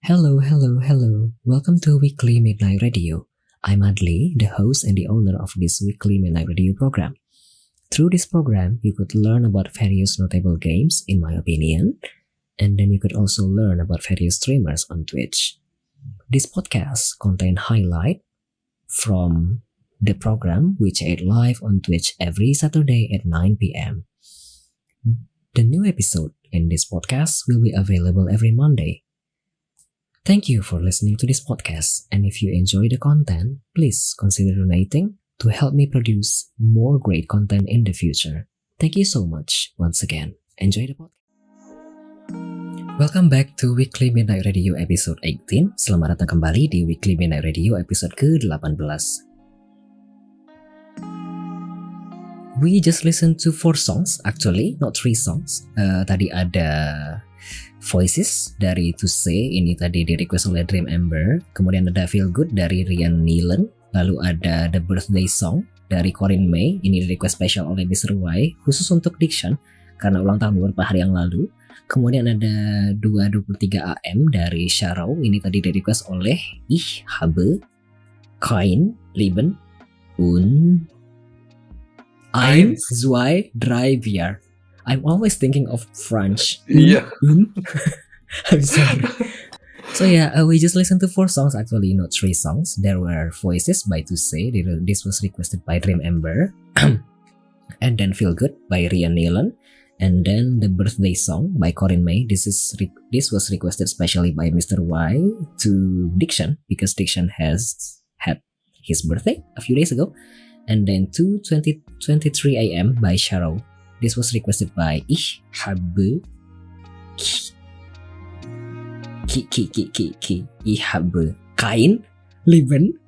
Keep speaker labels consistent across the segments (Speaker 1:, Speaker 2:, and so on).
Speaker 1: Hello, hello, hello. Welcome to Weekly Midnight Radio. I'm Adli, the host and the owner of this Weekly Midnight Radio program. Through this program, you could learn about various notable games, in my opinion, and then you could also learn about various streamers on Twitch. This podcast contains highlight from the program which aired live on Twitch every Saturday at 9 p.m. The new episode in this podcast will be available every Monday. Thank you for listening to this podcast, and if you enjoy the content, please consider donating to help me produce more great content in the future. Thank you so much once again. Enjoy the podcast. Welcome back to Weekly Midnight Radio episode 18. Selamat datang kembali di Weekly Midnight Radio episode ke-18. We just listened to 4 songs, actually, not 3 songs. Tadi ada Voices dari To Say, ini tadi di request oleh Dream Amber. Kemudian ada Feel Good dari Ryan Nealon. Lalu ada The Birthday Song dari Corinne May, ini di request special oleh MisterY, khusus untuk Diction, karena ulang tahun beberapa hari yang lalu. Kemudian ada 2:23 AM dari Sharrow, ini tadi di request oleh Ich habe kein Leben und ein, zwei, drei, vier. I'm always thinking of French.
Speaker 2: Yeah.
Speaker 1: I'm sorry. So yeah, we just listened to 4 songs, actually, not 3 songs. There were Voices by To Say. This was requested by Dream Amber. And then Feel Good by Ryan Nealon. And then The Birthday Song by Corinne May. This was requested specially by MisterY to Diction, because Diction has had his birthday a few days ago. And then 2:23 AM by Sharrow. This was requested by Ich habe Ich habe kein Leben,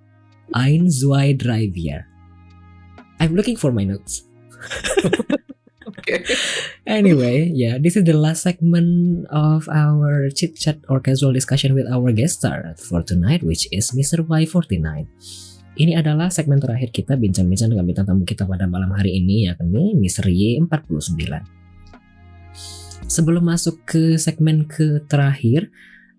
Speaker 1: ein, zwei, drei, vier. I'm looking for my notes.
Speaker 2: Okay.
Speaker 1: Anyway, yeah, this is the last segment of our chit-chat or casual discussion with our guest star for tonight, which is MisterY49. Ini adalah segmen terakhir kita bincang-bincang dengan bintang tamu kita pada malam hari ini, yakni MisterY49. Sebelum masuk ke segmen terakhir,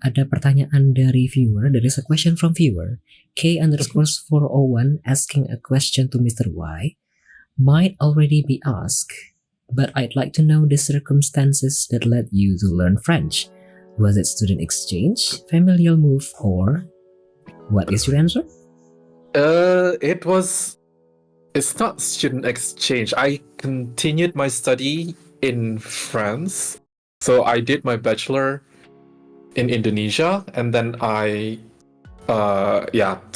Speaker 1: ada pertanyaan dari viewer. There is a question from viewer K_401 asking a question to Mr. Y. Might already be asked, but I'd like to know the circumstances that led you to learn French. Was it student exchange, familial move, or what is your answer?
Speaker 2: It's not student exchange. I continued my study in France. So I did my bachelor in Indonesia, and then I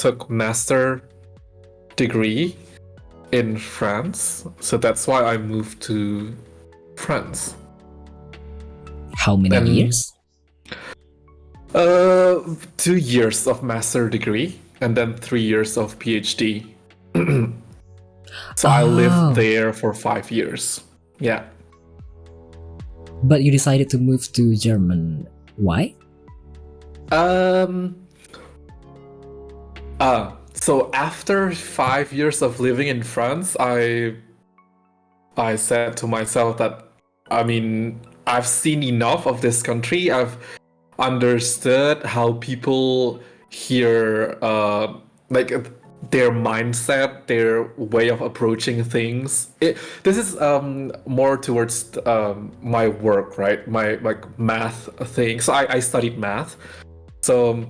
Speaker 2: took master degree in France. So that's why I moved to France.
Speaker 1: How many years?
Speaker 2: 2 years of master degree. And then 3 years of PhD. So I lived there for 5 years. Yeah.
Speaker 1: But you decided to move to German. Why?
Speaker 2: So after 5 years of living in France, I said to myself that, I've seen enough of this country. I've understood how people here, like their mindset, their way of approaching things. This is more towards my work, right? My math thing. So I studied math. So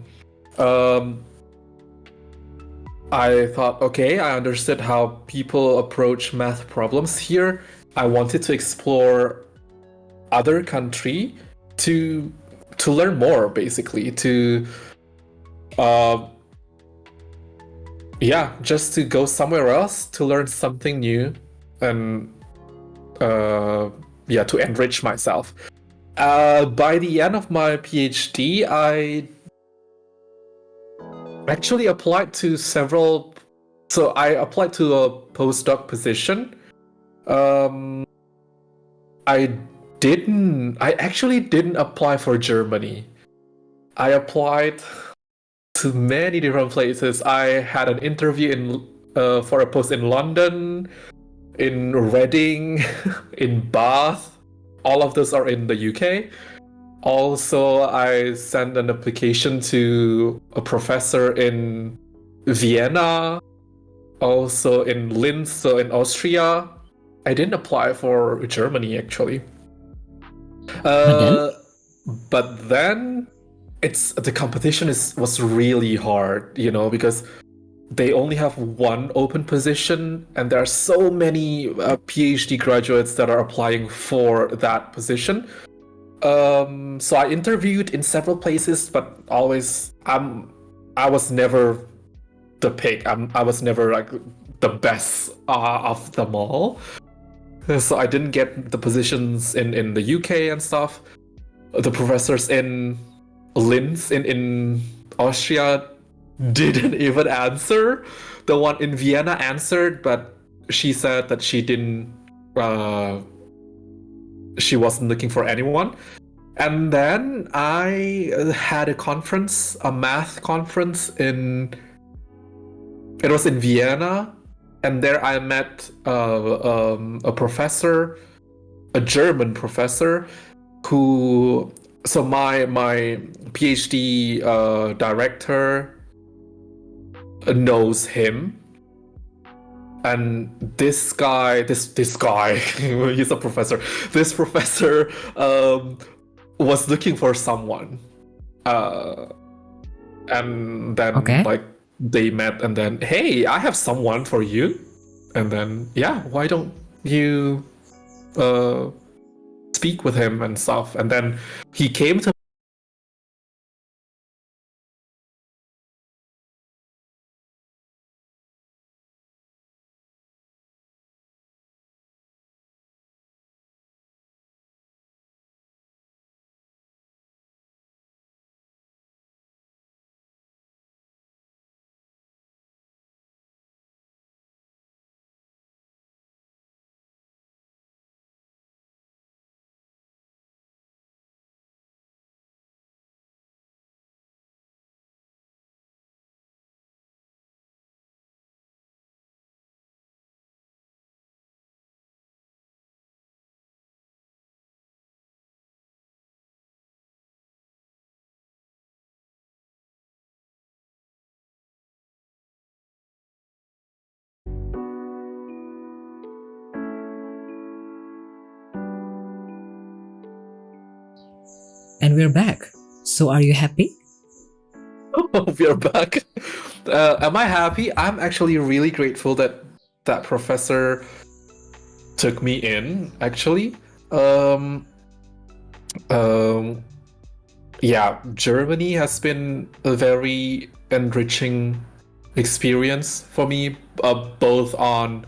Speaker 2: I thought, okay, I understood how people approach math problems here. I wanted to explore other country to learn more, basically, just to go somewhere else to learn something new and to enrich myself. By the end of my PhD, I actually applied to several. So I applied to a postdoc position. I actually didn't apply for Germany. I applied to many different places. I had an interview for a post in London, in Reading, in Bath. All of those are in the UK. Also, I sent an application to a professor in Vienna, also in Linz, so in Austria. I didn't apply for Germany actually. But then the competition was really hard, because they only have one open position, and there are so many PhD graduates that are applying for that position. So I interviewed in several places, but always I was never the pick. I was never like the best of them all. So I didn't get the positions in the UK and stuff. The professors in Linz in Austria didn't even answer. The one in Vienna answered, but she said that she wasn't looking for anyone. And then I had a math conference it was in Vienna, and there I met a professor, a German professor, so my PhD director knows him, and this guy, he's a professor. This professor was looking for someone, and then like they met, and then, hey, I have someone for you, and then why don't you speak with him and stuff, and then he came to
Speaker 1: And we're back. So are you happy?
Speaker 2: Oh, we're back. Am I happy? I'm actually really grateful that that professor took me in, actually. Germany has been a very enriching experience for me, both on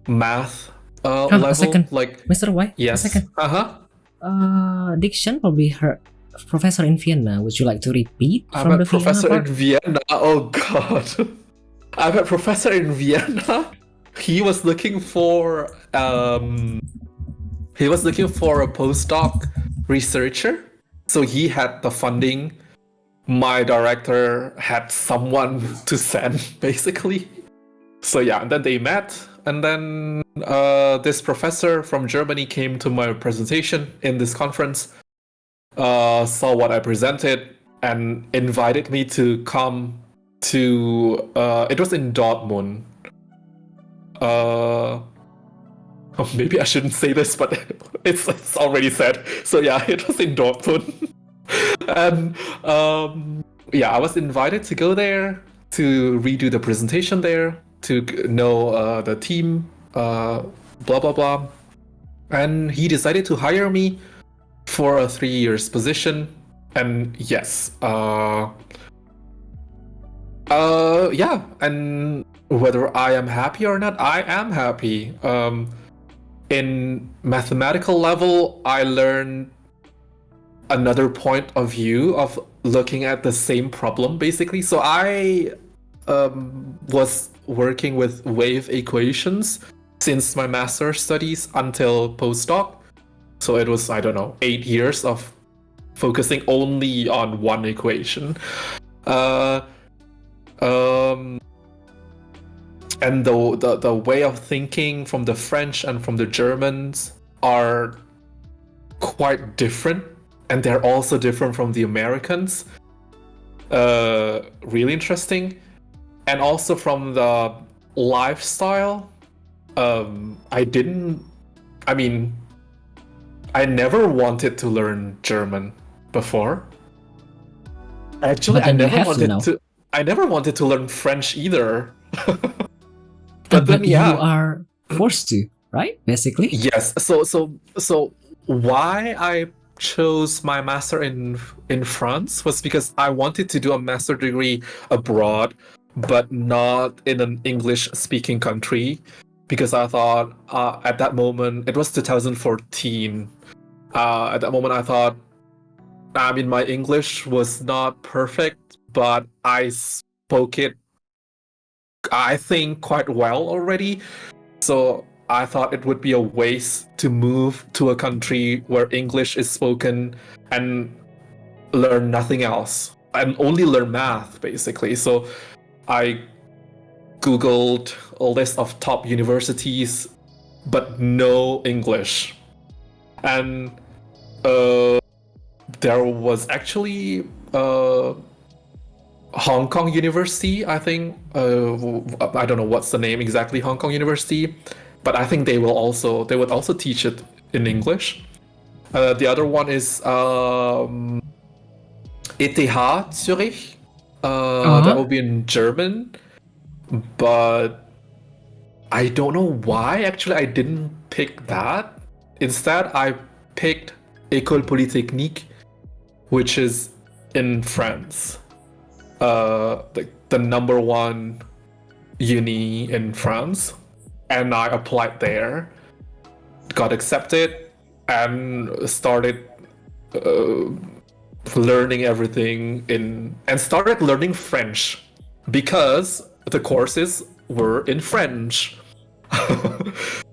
Speaker 2: math level.
Speaker 1: A second.
Speaker 2: Like,
Speaker 1: Mr. Y?
Speaker 2: yes.
Speaker 1: A second. Diction probably her professor in Vienna. Would you like to repeat from the
Speaker 2: professor
Speaker 1: Vienna part?
Speaker 2: in Vienna. Oh god. I'm a professor in Vienna. He was looking for a postdoc researcher. So he had the funding. My director had someone to send, basically. So and then they met, and then this professor from Germany came to my presentation in this conference, saw what I presented, and invited me to come to it was in Dortmund. Maybe I shouldn't say this, but it's already said. So it was in Dortmund. And I was invited to go there to redo the presentation there, to know the team, blah blah blah. And he decided to hire me for a 3 years position. And yes, and whether I am happy or not, I am happy. In mathematical level, I learned another point of view of looking at the same problem, basically. So I was working with wave equations since my master's studies until postdoc. So it was, 8 years of focusing only on one equation. And the way of thinking from the French and from the Germans are quite different. and they're also different from the Americans. Really interesting. And also from the lifestyle, I never wanted to learn German before. Actually,
Speaker 1: But then you have to now.
Speaker 2: I never wanted to learn French either.
Speaker 1: But you are forced to, right? Basically.
Speaker 2: Yes. So why I chose my master in France was because I wanted to do a master degree abroad, but not in an English speaking country, because I thought at that moment, it was 2014. At that moment I thought, my English was not perfect, but I spoke it, I think, quite well already. So I thought it would be a waste to move to a country where English is spoken and learn nothing else, and only learn math, basically. So I Googled a list of top universities, but no English. And there was actually Hong Kong University, I think. I don't know what's the name exactly, Hong Kong University, but I think they would also teach it in English. The other one is ETH Zurich. That will be in German, but I don't know why. Actually, I didn't pick that. Instead, I picked École Polytechnique, which is in France. The number one uni in France, and I applied there, got accepted, and started learning everything and started learning French because the courses were in French.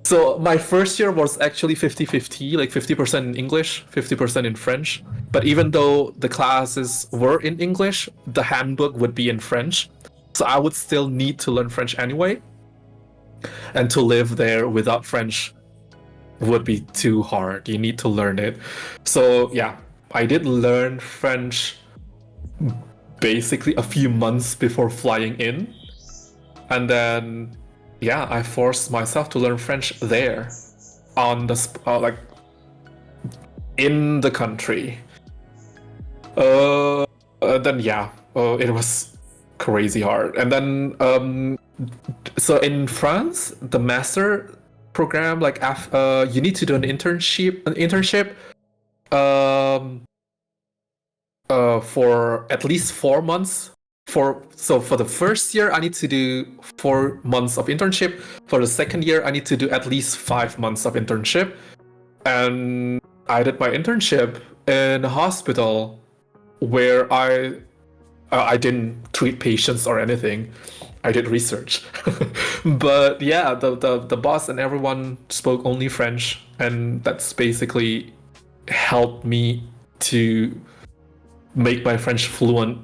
Speaker 2: So my first year was actually 50-50, like 50% in English, 50% in French. But even though the classes were in English, the handbook would be in French. So I would still need to learn French anyway. And to live there without French would be too hard. You need to learn it. So yeah, I did learn French basically a few months before flying in. And then I forced myself to learn French there, on the in the country. It was crazy hard. And then so in France, the master program, you need to do an internship for at least 4 months. For the first year, I need to do 4 months of internship. For the second year, I need to do at least 5 months of internship. And I did my internship in a hospital where I didn't treat patients or anything. I did research. But yeah, the boss and everyone spoke only French, and that's basically helped me to make my French fluent.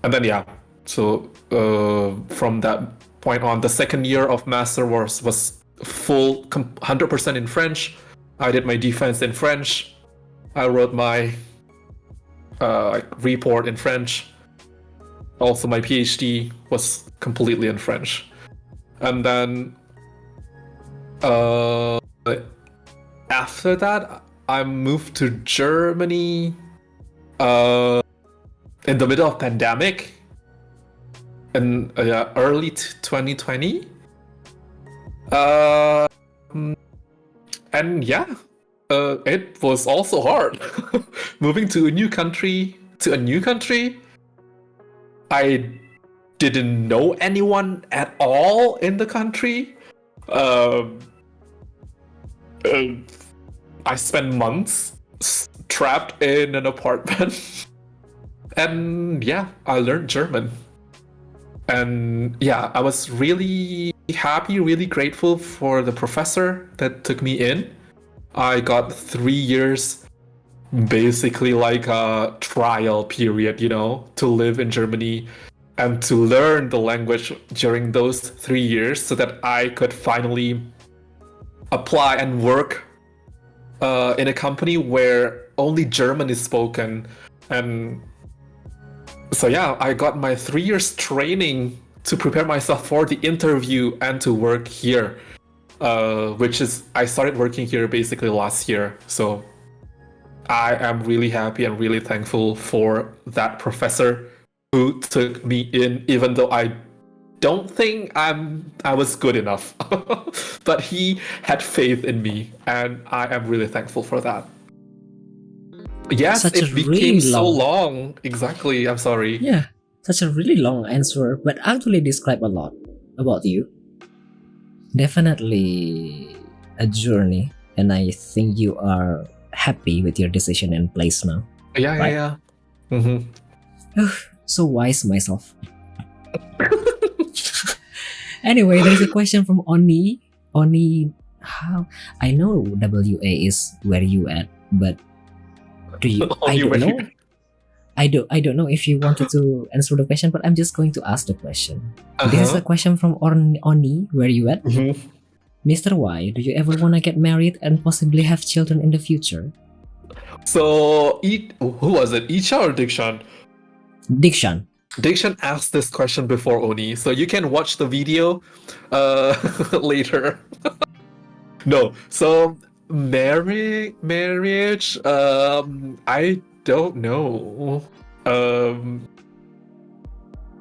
Speaker 2: And then so from that point on, the second year of master was full 100% in French. I did my defense in French. I wrote my report in French. Also, my PhD was completely in French. And then after that, I moved to Germany in the middle of pandemic in early 2020. And it was also hard. Moving to a new country. I didn't know anyone at all in the country. I spent months trapped in an apartment. And I learned German. And I was really happy, really grateful for the professor that took me in. I got 3 years, basically like a trial period, to live in Germany and to learn the language during those 3 years so that I could finally apply and work in a company where only German is spoken. And so yeah, I got my 3 years training to prepare myself for the interview and to work here. Which is, I started working here basically last year. So I am really happy and really thankful for that professor who took me in, even though I don't think I was good enough. But he had faith in me, and I am really thankful for that. Yes,
Speaker 1: Such a
Speaker 2: it became
Speaker 1: really
Speaker 2: so
Speaker 1: long.
Speaker 2: long. Exactly, I'm sorry.
Speaker 1: Yeah, such a really long answer, but actually describe a lot about you. Definitely a journey, and I think you are happy with your decision and place now.
Speaker 2: Yeah,
Speaker 1: Right?
Speaker 2: yeah, yeah. Mm-hmm.
Speaker 1: So wise myself. Anyway, there's a question from Oni. Oni, how? I know WA is where you at, but do you? I
Speaker 2: Only
Speaker 1: don't
Speaker 2: when
Speaker 1: know.
Speaker 2: you-
Speaker 1: I don't know if you wanted to answer the question, but I'm just going to ask the question. This is a question from Oni. Where you at?
Speaker 2: Mhm.
Speaker 1: Mr. Y, do you ever want to get married and possibly have children in the future?
Speaker 2: So, who was it? Isha or Dikshan?
Speaker 1: Dikshan.
Speaker 2: Dikshan asked this question before Oni, so you can watch the video later. No, so marriage. I don't know.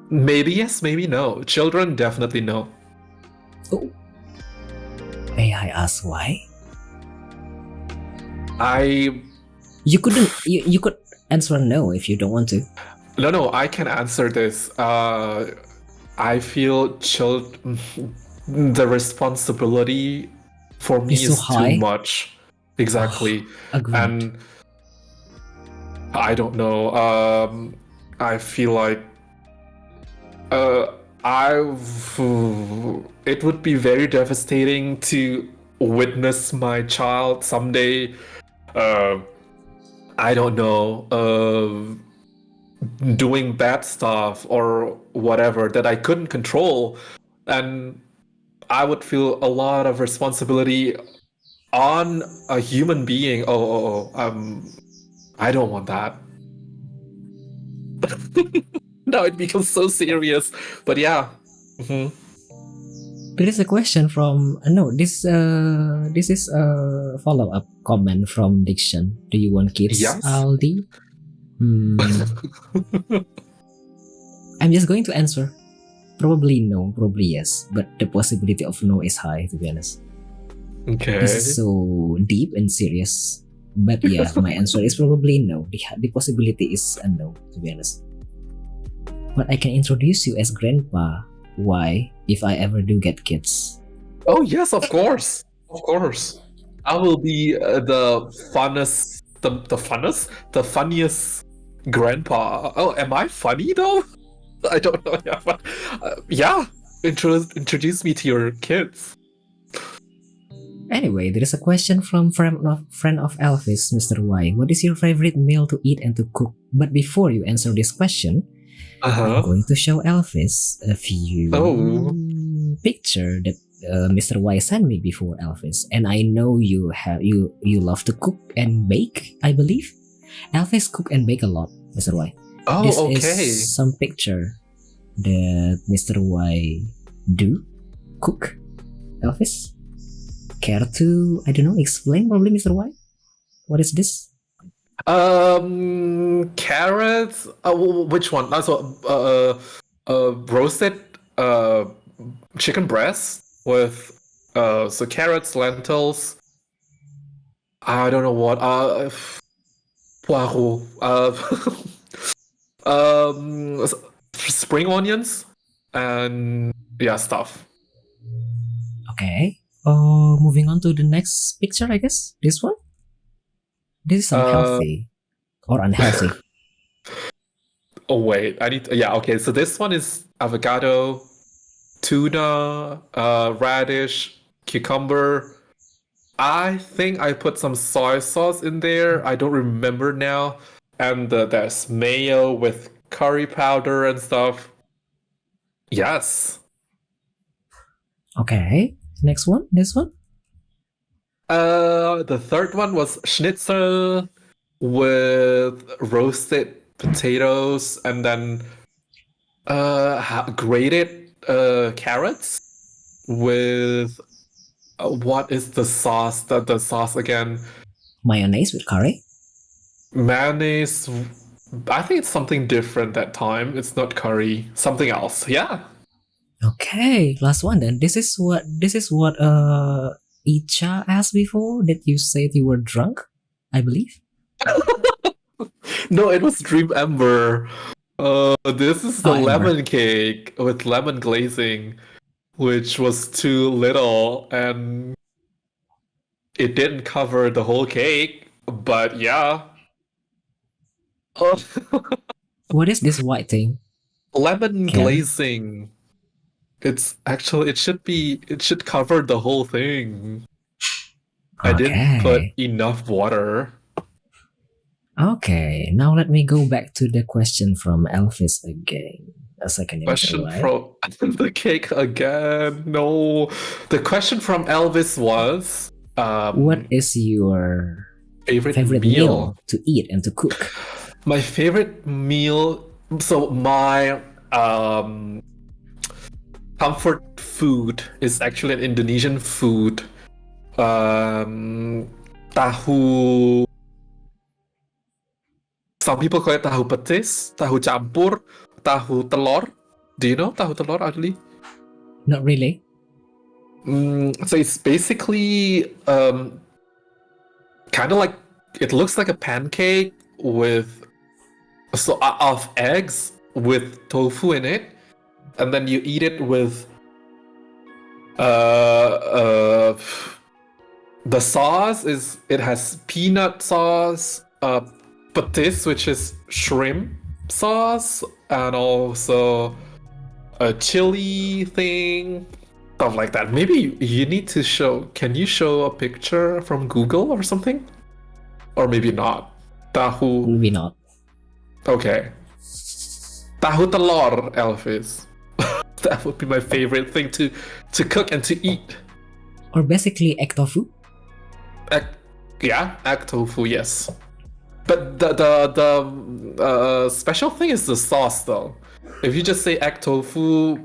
Speaker 2: Maybe yes, maybe no. Children, definitely no.
Speaker 1: Oh. May I ask why? You could answer no if you don't want to.
Speaker 2: No, I can answer this. I feel the responsibility for me
Speaker 1: It's so
Speaker 2: is
Speaker 1: high.
Speaker 2: too much. Exactly.
Speaker 1: Agreed.
Speaker 2: And I don't know. I feel like it would be very devastating to witness my child someday. I don't know. Doing bad stuff or whatever that I couldn't control, and I would feel a lot of responsibility on a human being. I don't want that. Now it becomes so serious, but yeah. Mm-hmm.
Speaker 1: There is a question from this is a follow-up comment from Diction. Do you want kids,
Speaker 2: Yes.
Speaker 1: Aldi? I'm just going to answer. Probably no, probably yes, but the possibility of no is high, to be honest.
Speaker 2: Okay.
Speaker 1: This is so deep and serious. But yeah, my answer is probably no. The possibility is a no, to be honest. But I can introduce you as grandpa. Why? If I ever do get kids.
Speaker 2: Oh yes, of course. Of course. I will be the funniest grandpa. Oh, am I funny though? I don't know. Yeah, but yeah. Introduce me to your kids.
Speaker 1: Anyway, there is a question from friend of Elvis, Mr. Y. What is your favorite meal to eat and to cook? But before you answer this question, I'm going to show Elvis a few picture that Mr. Y sent me before, Elvis. And I know you love to cook and bake, I believe. Elvis cook and bake a lot, Mr. Y.
Speaker 2: Oh,
Speaker 1: This
Speaker 2: okay.
Speaker 1: is some picture that Mr. Y do cook, Elvis. Care to, I don't know, explain probably, Mr. Y? What is this?
Speaker 2: Carrots. Which one? Also, roasted chicken breast with so carrots, lentils. I don't know what. Poireau. Spring onions and yeah, stuff.
Speaker 1: Okay. Moving on to the next picture, I guess. This one? This is unhealthy or unhealthy.
Speaker 2: Oh wait, yeah, okay. So this one is avocado, tuna, radish, cucumber. I think I put some soy sauce in there. I don't remember now. And there's mayo with curry powder and stuff. Yes.
Speaker 1: Okay. Next one. This one.
Speaker 2: The third one was schnitzel, with roasted potatoes and then grated carrots with what is the sauce? The sauce again?
Speaker 1: Mayonnaise with curry?
Speaker 2: Mayonnaise. I think it's something different that time. It's not curry. Something else. Yeah.
Speaker 1: Okay, last one then. This is what Icha asked before that you said you were drunk, I believe.
Speaker 2: No, it was Dream Ember. This is the
Speaker 1: Ember.
Speaker 2: lemon cake with lemon glazing, which was too little and it didn't cover the whole cake, but yeah.
Speaker 1: What is this white thing?
Speaker 2: Lemon
Speaker 1: Ken?
Speaker 2: glazing. It's actually it should cover the whole thing. I didn't put
Speaker 1: Okay.
Speaker 2: enough water.
Speaker 1: Okay, now let me go back to the question from Elvis again. A second, Mr.
Speaker 2: Question
Speaker 1: White.
Speaker 2: from the cake again. No. The question from Elvis was
Speaker 1: What is your
Speaker 2: favorite
Speaker 1: meal to eat and to cook?
Speaker 2: My favorite meal. So my comfort food is actually an Indonesian food. Tahu. Some people call it tahu petis, tahu campur, tahu telur. Do you know tahu telur, Adli?
Speaker 1: Not really.
Speaker 2: So it's basically kind of like, it looks like a pancake with of eggs with tofu in it, and then you eat it with the sauce it has peanut sauce, patis, which is shrimp sauce, and also a chili thing, stuff like that. Maybe you need to can you show a picture from Google or something? Or maybe not. Tahu.
Speaker 1: Maybe not.
Speaker 2: Okay. Tahu telur, Elvis. That would be my favorite thing to cook and to eat.
Speaker 1: Or basically egg tofu?
Speaker 2: Egg tofu, yes. But the special thing is the sauce, though. If you just say egg tofu,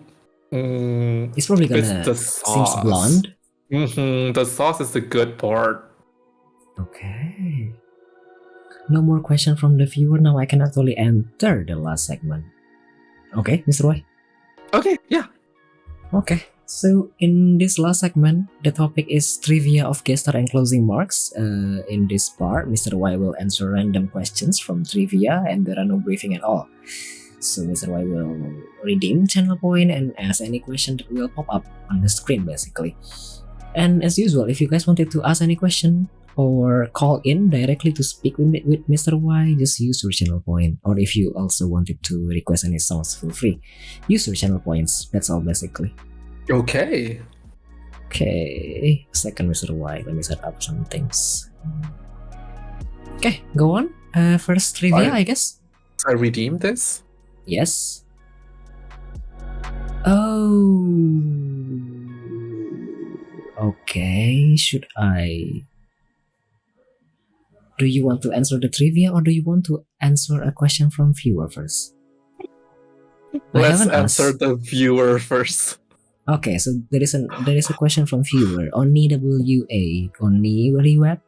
Speaker 1: it's probably gonna seems blonde.
Speaker 2: The sauce is the good part.
Speaker 1: Okay. No more question from the viewer. Now I can actually enter the last segment. Okay, Mr. Roy?
Speaker 2: Okay, yeah.
Speaker 1: Okay. So in this last segment, the topic is trivia of guest star and closing marks. In this part, Mr. Y will answer random questions from trivia and there are no briefing at all. So Mr. Y will redeem channel point and ask any question that will pop up on the screen basically. And as usual, if you guys wanted to ask any question or call in directly to speak with Mr. Y, just use your channel point. Or if you also wanted to request any songs, feel free. Use your channel points. That's all basically.
Speaker 2: Okay.
Speaker 1: Okay. Second, Mr. Y. Let me set up some things. Okay, go on. First trivia, I guess.
Speaker 2: So I redeem this?
Speaker 1: Yes. Oh. Okay. Should I? Do you want to answer the trivia or do you want to answer a question from viewer first?
Speaker 2: Let's answer the viewer first.
Speaker 1: Okay, so there is a question from viewer Oni very web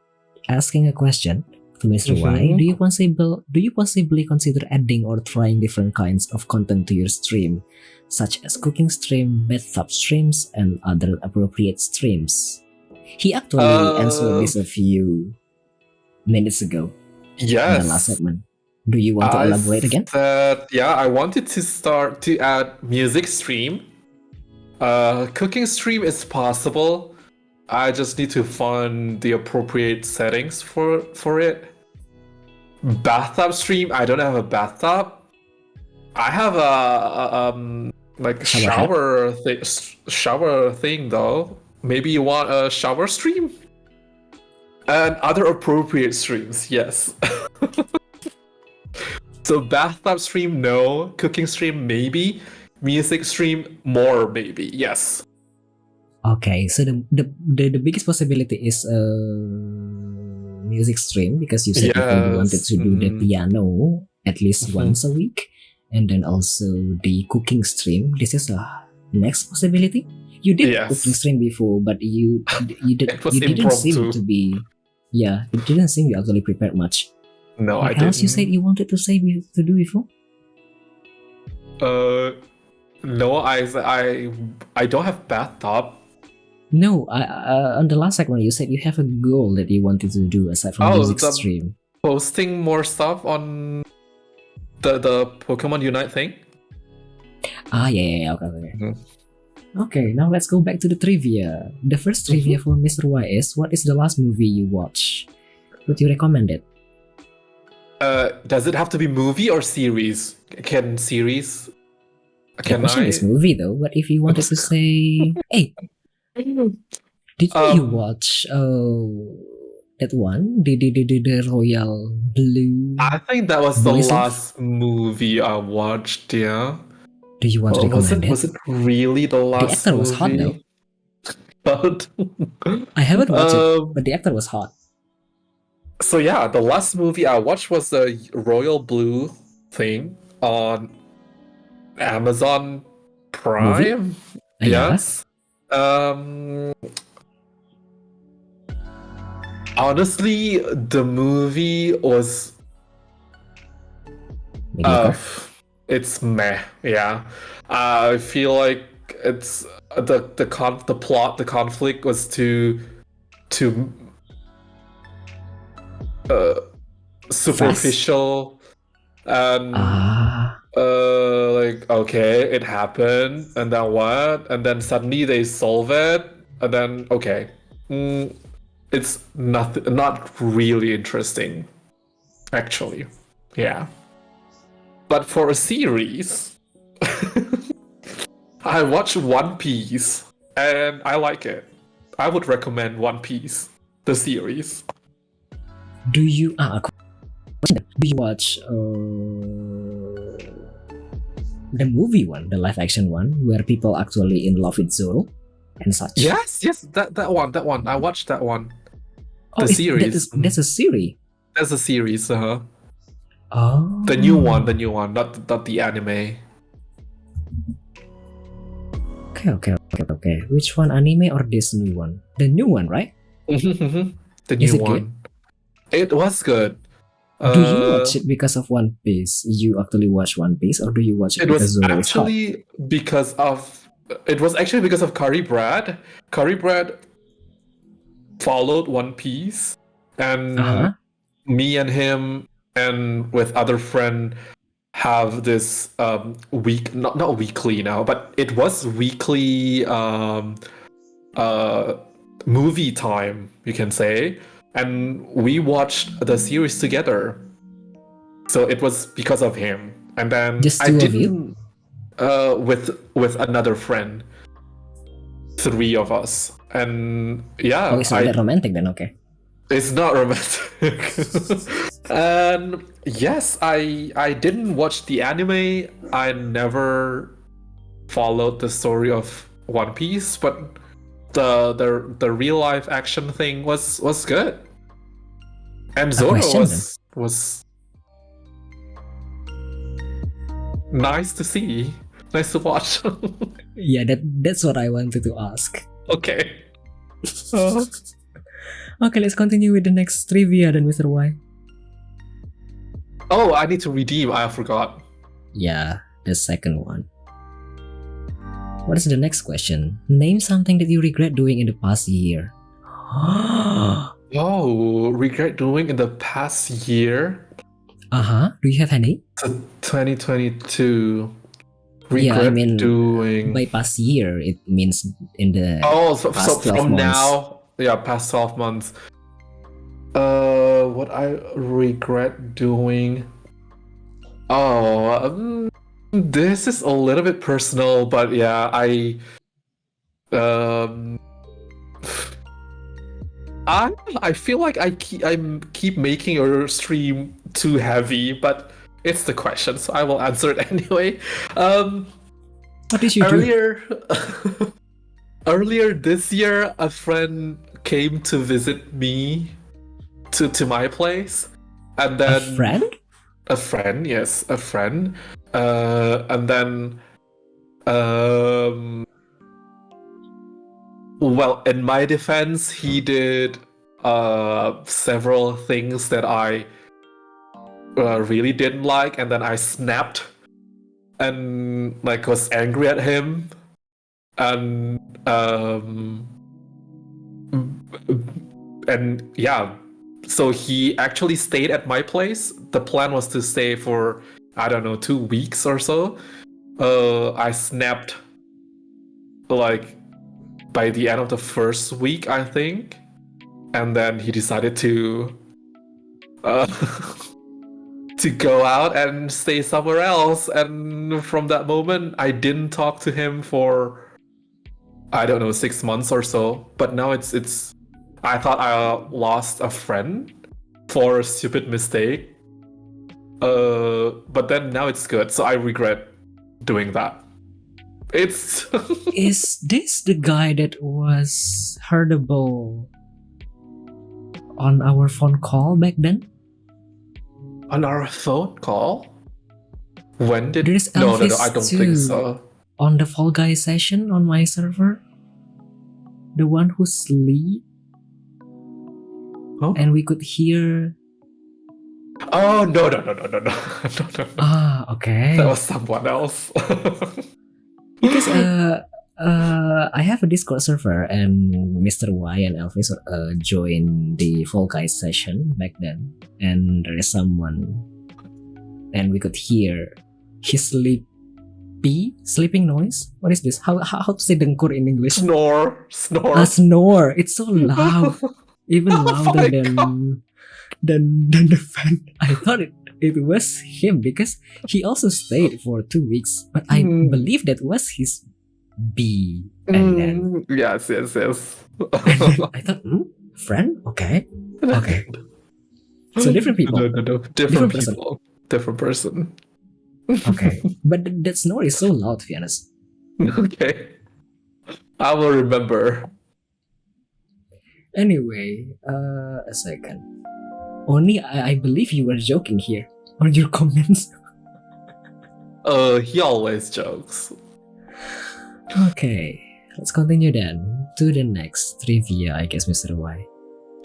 Speaker 1: asking a question to Mr. Y. Do you possibly consider adding or trying different kinds of content to your stream, such as cooking stream, bathtub streams, and other appropriate streams? He actually answered this a few minutes ago.
Speaker 2: Yes.
Speaker 1: In the last segment. Do you want to elaborate again?
Speaker 2: I wanted to start to add music stream. Cooking stream is possible. I just need to find the appropriate settings for it. Bathtub stream, I don't have a bathtub. I have a shower thing though. Maybe you want a shower stream? And other appropriate streams, yes. So bathtub stream, no. Cooking stream, maybe. Music stream, more maybe, yes.
Speaker 1: Okay, so the biggest possibility is music stream because you said before you wanted
Speaker 2: Yes.
Speaker 1: to do the
Speaker 2: Mhm.
Speaker 1: piano at least
Speaker 2: Mhm.
Speaker 1: once a week, and then also the cooking stream. This is a next possibility. You did cooking
Speaker 2: Yes.
Speaker 1: stream before, but
Speaker 2: It was
Speaker 1: you didn't seem
Speaker 2: impromptu.
Speaker 1: to be. Yeah, it didn't seem you actually prepared much.
Speaker 2: No, I
Speaker 1: What else you said
Speaker 2: didn't.
Speaker 1: you wanted to say to do before?
Speaker 2: No, I don't have bathtub.
Speaker 1: No, on the last segment you said you have a goal that you wanted to do aside from
Speaker 2: Oh,
Speaker 1: music
Speaker 2: the
Speaker 1: stream.
Speaker 2: posting more stuff on the Pokemon Unite thing.
Speaker 1: Yeah, okay.
Speaker 2: Mhm.
Speaker 1: Okay, now let's go back to the trivia. The first trivia for Mr. Y is, what is the last movie you watched? Would you recommend it?
Speaker 2: Does it have to be movie or series? Can series?
Speaker 1: The
Speaker 2: Can
Speaker 1: question is
Speaker 2: I?
Speaker 1: movie though, but if you wanted to say, hey, did you
Speaker 2: Um,
Speaker 1: watch that one? The Royal Blue
Speaker 2: I think that was the
Speaker 1: Boys Love?
Speaker 2: last movie I watched. Yeah.
Speaker 1: Do you want to
Speaker 2: Was
Speaker 1: recommend
Speaker 2: it?
Speaker 1: it?
Speaker 2: Was it really the
Speaker 1: The
Speaker 2: last
Speaker 1: actor was hot though.
Speaker 2: movie? But
Speaker 1: I haven't watched it,
Speaker 2: um,
Speaker 1: but the actor was hot.
Speaker 2: so yeah, the last movie I watched was the Royal Blue thing on Amazon
Speaker 1: Movie?
Speaker 2: Prime.
Speaker 1: Yeah.
Speaker 2: Yes. Um, Honestly, the movie was
Speaker 1: Mediocre.
Speaker 2: it's meh. Yeah, I feel like it's the plot, the conflict was too uh superficial, and like, okay, it happened, and then what? And then suddenly they solve it, and then okay, it's not really interesting, actually. Yeah. But for a series, I watched One Piece, and I like it. I would recommend One Piece, the series.
Speaker 1: Do you watch the movie one, the live action one, where people actually in love with Zoro and such?
Speaker 2: Yes, that one. I watched that one.
Speaker 1: Oh,
Speaker 2: The series.
Speaker 1: that's a series.
Speaker 2: That's a series,
Speaker 1: Oh,
Speaker 2: the new one, not the anime.
Speaker 1: Okay. Which one, anime or this new one? The new one, right?
Speaker 2: The
Speaker 1: Is
Speaker 2: new
Speaker 1: it good?
Speaker 2: one. It was good.
Speaker 1: Do you watch it because of One Piece? You actually watch One Piece, or do you watch it because Zoro is hot?
Speaker 2: It was actually because of Curry Brad. Curry Brad followed One Piece, and me and him and with other friend have this not weekly now, but it was weekly movie time, you can say, and we watched the series together. So it was because of him, and then
Speaker 1: Just
Speaker 2: I
Speaker 1: two of
Speaker 2: didn't with another friend, 3 of us, and yeah,
Speaker 1: Oh, it's not that romantic then, okay.
Speaker 2: it's not romantic. And yes, I didn't watch the anime. I never followed the story of One Piece, but the real life action thing was good. And Zoro was nice to see, nice to watch.
Speaker 1: Yeah, that's what I wanted to ask.
Speaker 2: Okay.
Speaker 1: Okay, let's continue with the next trivia then, Mr. Y.
Speaker 2: Oh, I need to redeem. I forgot.
Speaker 1: Yeah, the second one. What is the next question? Name something that you regret doing in the past year.
Speaker 2: Oh, regret doing in the past year?
Speaker 1: Do you have any?
Speaker 2: So 2022. Regret
Speaker 1: Yeah, I mean,
Speaker 2: doing.
Speaker 1: by past year, it means in the
Speaker 2: So
Speaker 1: past 12
Speaker 2: from
Speaker 1: months.
Speaker 2: now, yeah, past 12 months. What I regret doing. Oh, this is a little bit personal, but yeah, I feel like I keep making your stream too heavy, but it's the question, so I will answer it anyway.
Speaker 1: What did you do?
Speaker 2: Earlier this year, a friend came to visit me to my place, and
Speaker 1: A
Speaker 2: then
Speaker 1: friend?
Speaker 2: a friend, yes, a friend, and then well, in my defense, he did several things that I really didn't like, and then I snapped and like was angry at him, and yeah, so he actually stayed at my place. The plan was to stay for, I don't know, 2 weeks or so. I snapped like by the end of the first week, I think, and then he decided to uh, to go out and stay somewhere else. And from that moment, I didn't talk to him for, I don't know, 6 months or so. But now it's I thought I lost a friend for a stupid mistake. But then now it's good, so I regret doing that. It's
Speaker 1: Is this the guy that was heardable on our phone call back then?
Speaker 2: on our phone call. When did
Speaker 1: There's
Speaker 2: no,
Speaker 1: Elvis
Speaker 2: I don't
Speaker 1: too.
Speaker 2: think so.
Speaker 1: On the Fall Guy session on my server, the one who sleep,
Speaker 2: Oh,
Speaker 1: and we could hear.
Speaker 2: oh no. No.
Speaker 1: Ah, okay.
Speaker 2: That was someone else.
Speaker 1: Because I have a Discord server, and Mr. Y and Elvis joined the Fall Guys session back then, and there is someone, and we could hear his sleeping noise. What is this? How to say dengkur in English?
Speaker 2: Snore.
Speaker 1: A snore. It's so loud, even
Speaker 2: Oh
Speaker 1: louder
Speaker 2: my
Speaker 1: than the fan. I thought it was him because he also stayed for 2 weeks, but I believe that was his B. And then
Speaker 2: Yes.
Speaker 1: I thought, friend? Okay. So different people.
Speaker 2: No.
Speaker 1: Different person.
Speaker 2: People. Different person.
Speaker 1: Okay. But that snore is so loud, to be honest.
Speaker 2: Okay. I will remember.
Speaker 1: Anyway, a second. Only I believe you were joking here on your comments.
Speaker 2: He always jokes.
Speaker 1: Okay, let's continue then to the next trivia, I guess, Mr. Y.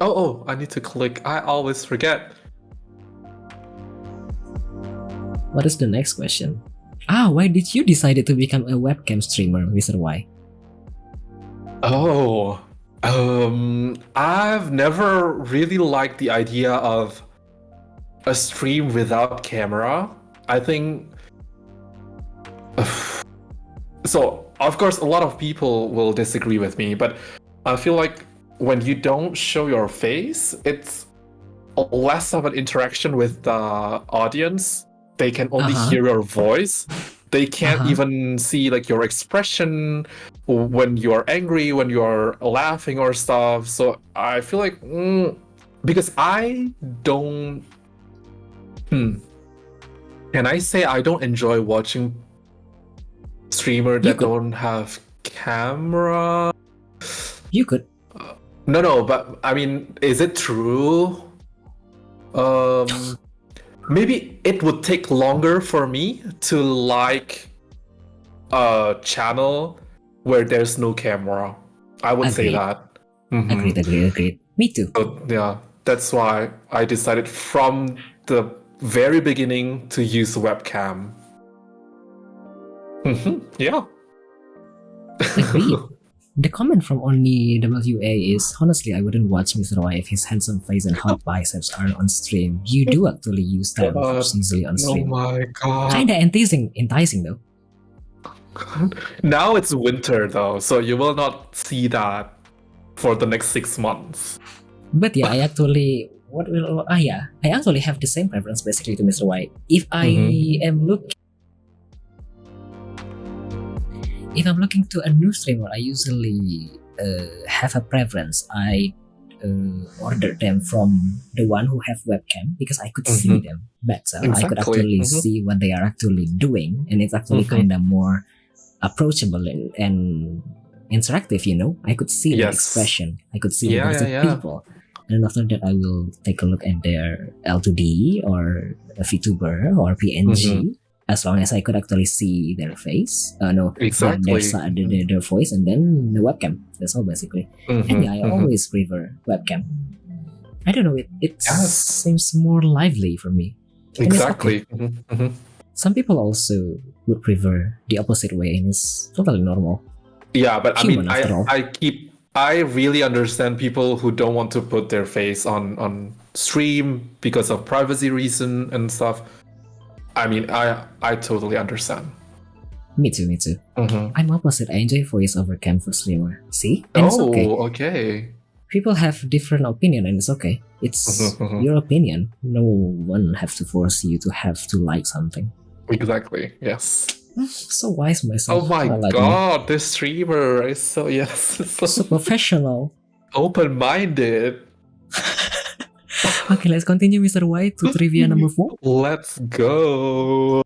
Speaker 2: Oh, I need to click. I always forget.
Speaker 1: What is the next question? Why did you decide to become a webcam streamer, Mr. Y?
Speaker 2: Oh, I've never really liked the idea of a stream without camera. I think so. Of course, a lot of people will disagree with me, but I feel like when you don't show your face, it's less of an interaction with the audience. They can only hear your voice. They can't even see like your expression when you're angry, when you're laughing or stuff. So I feel like because I don't can I say I don't enjoy watching streamer that don't have camera?
Speaker 1: You could.
Speaker 2: No, but I mean, is it true? Maybe it would take longer for me to like a channel where there's no camera. I would say that.
Speaker 1: Agreed. Me too.
Speaker 2: So, yeah, that's why I decided from the very beginning to use webcam. Yeah.
Speaker 1: Agreed. The comment from Only WA is, honestly, I wouldn't watch Mr. Y if his handsome face and hot biceps aren't on stream. You do actually use time easily on stream.
Speaker 2: Oh my god.
Speaker 1: Kinda enticing though.
Speaker 2: Now it's winter though, so you will not see that for the next 6 months.
Speaker 1: But yeah, I actually I actually have the same preference basically to Mr. Y. If I'm looking to a new streamer, I usually have a preference. I order them from the one who have webcam because I could see them better.
Speaker 2: Exactly.
Speaker 1: I could actually see what they are actually doing, and it's actually kind of more approachable and interactive. I could see the expression. I could see the people. and after that I will take a look at their L2D or a VTuber or PNG. As long as I could actually see their face,
Speaker 2: Exactly.
Speaker 1: their voice, and then the webcam. That's all basically. And yeah, I always prefer webcam. I don't know, it seems more lively for me. And it's
Speaker 2: Exactly.
Speaker 1: okay. Some people also would prefer the opposite way, and it's totally normal.
Speaker 2: Yeah, but
Speaker 1: Human,
Speaker 2: I
Speaker 1: after all.
Speaker 2: mean, I really understand people who don't want to put their face on stream because of privacy reason and stuff. I mean, I totally understand.
Speaker 1: Me too. I'm opposite. I enjoy voice over cam for streamer. See? And it's okay.
Speaker 2: Okay.
Speaker 1: People have different opinion, and it's okay. It's your opinion. No one have to force you to have to like something.
Speaker 2: Exactly. Yes.
Speaker 1: So wise myself.
Speaker 2: Oh my
Speaker 1: like
Speaker 2: god, this streamer is so
Speaker 1: so professional.
Speaker 2: Open-minded.
Speaker 1: Okay, let's continue, Mr. Y, to trivia number 4.
Speaker 2: Let's go.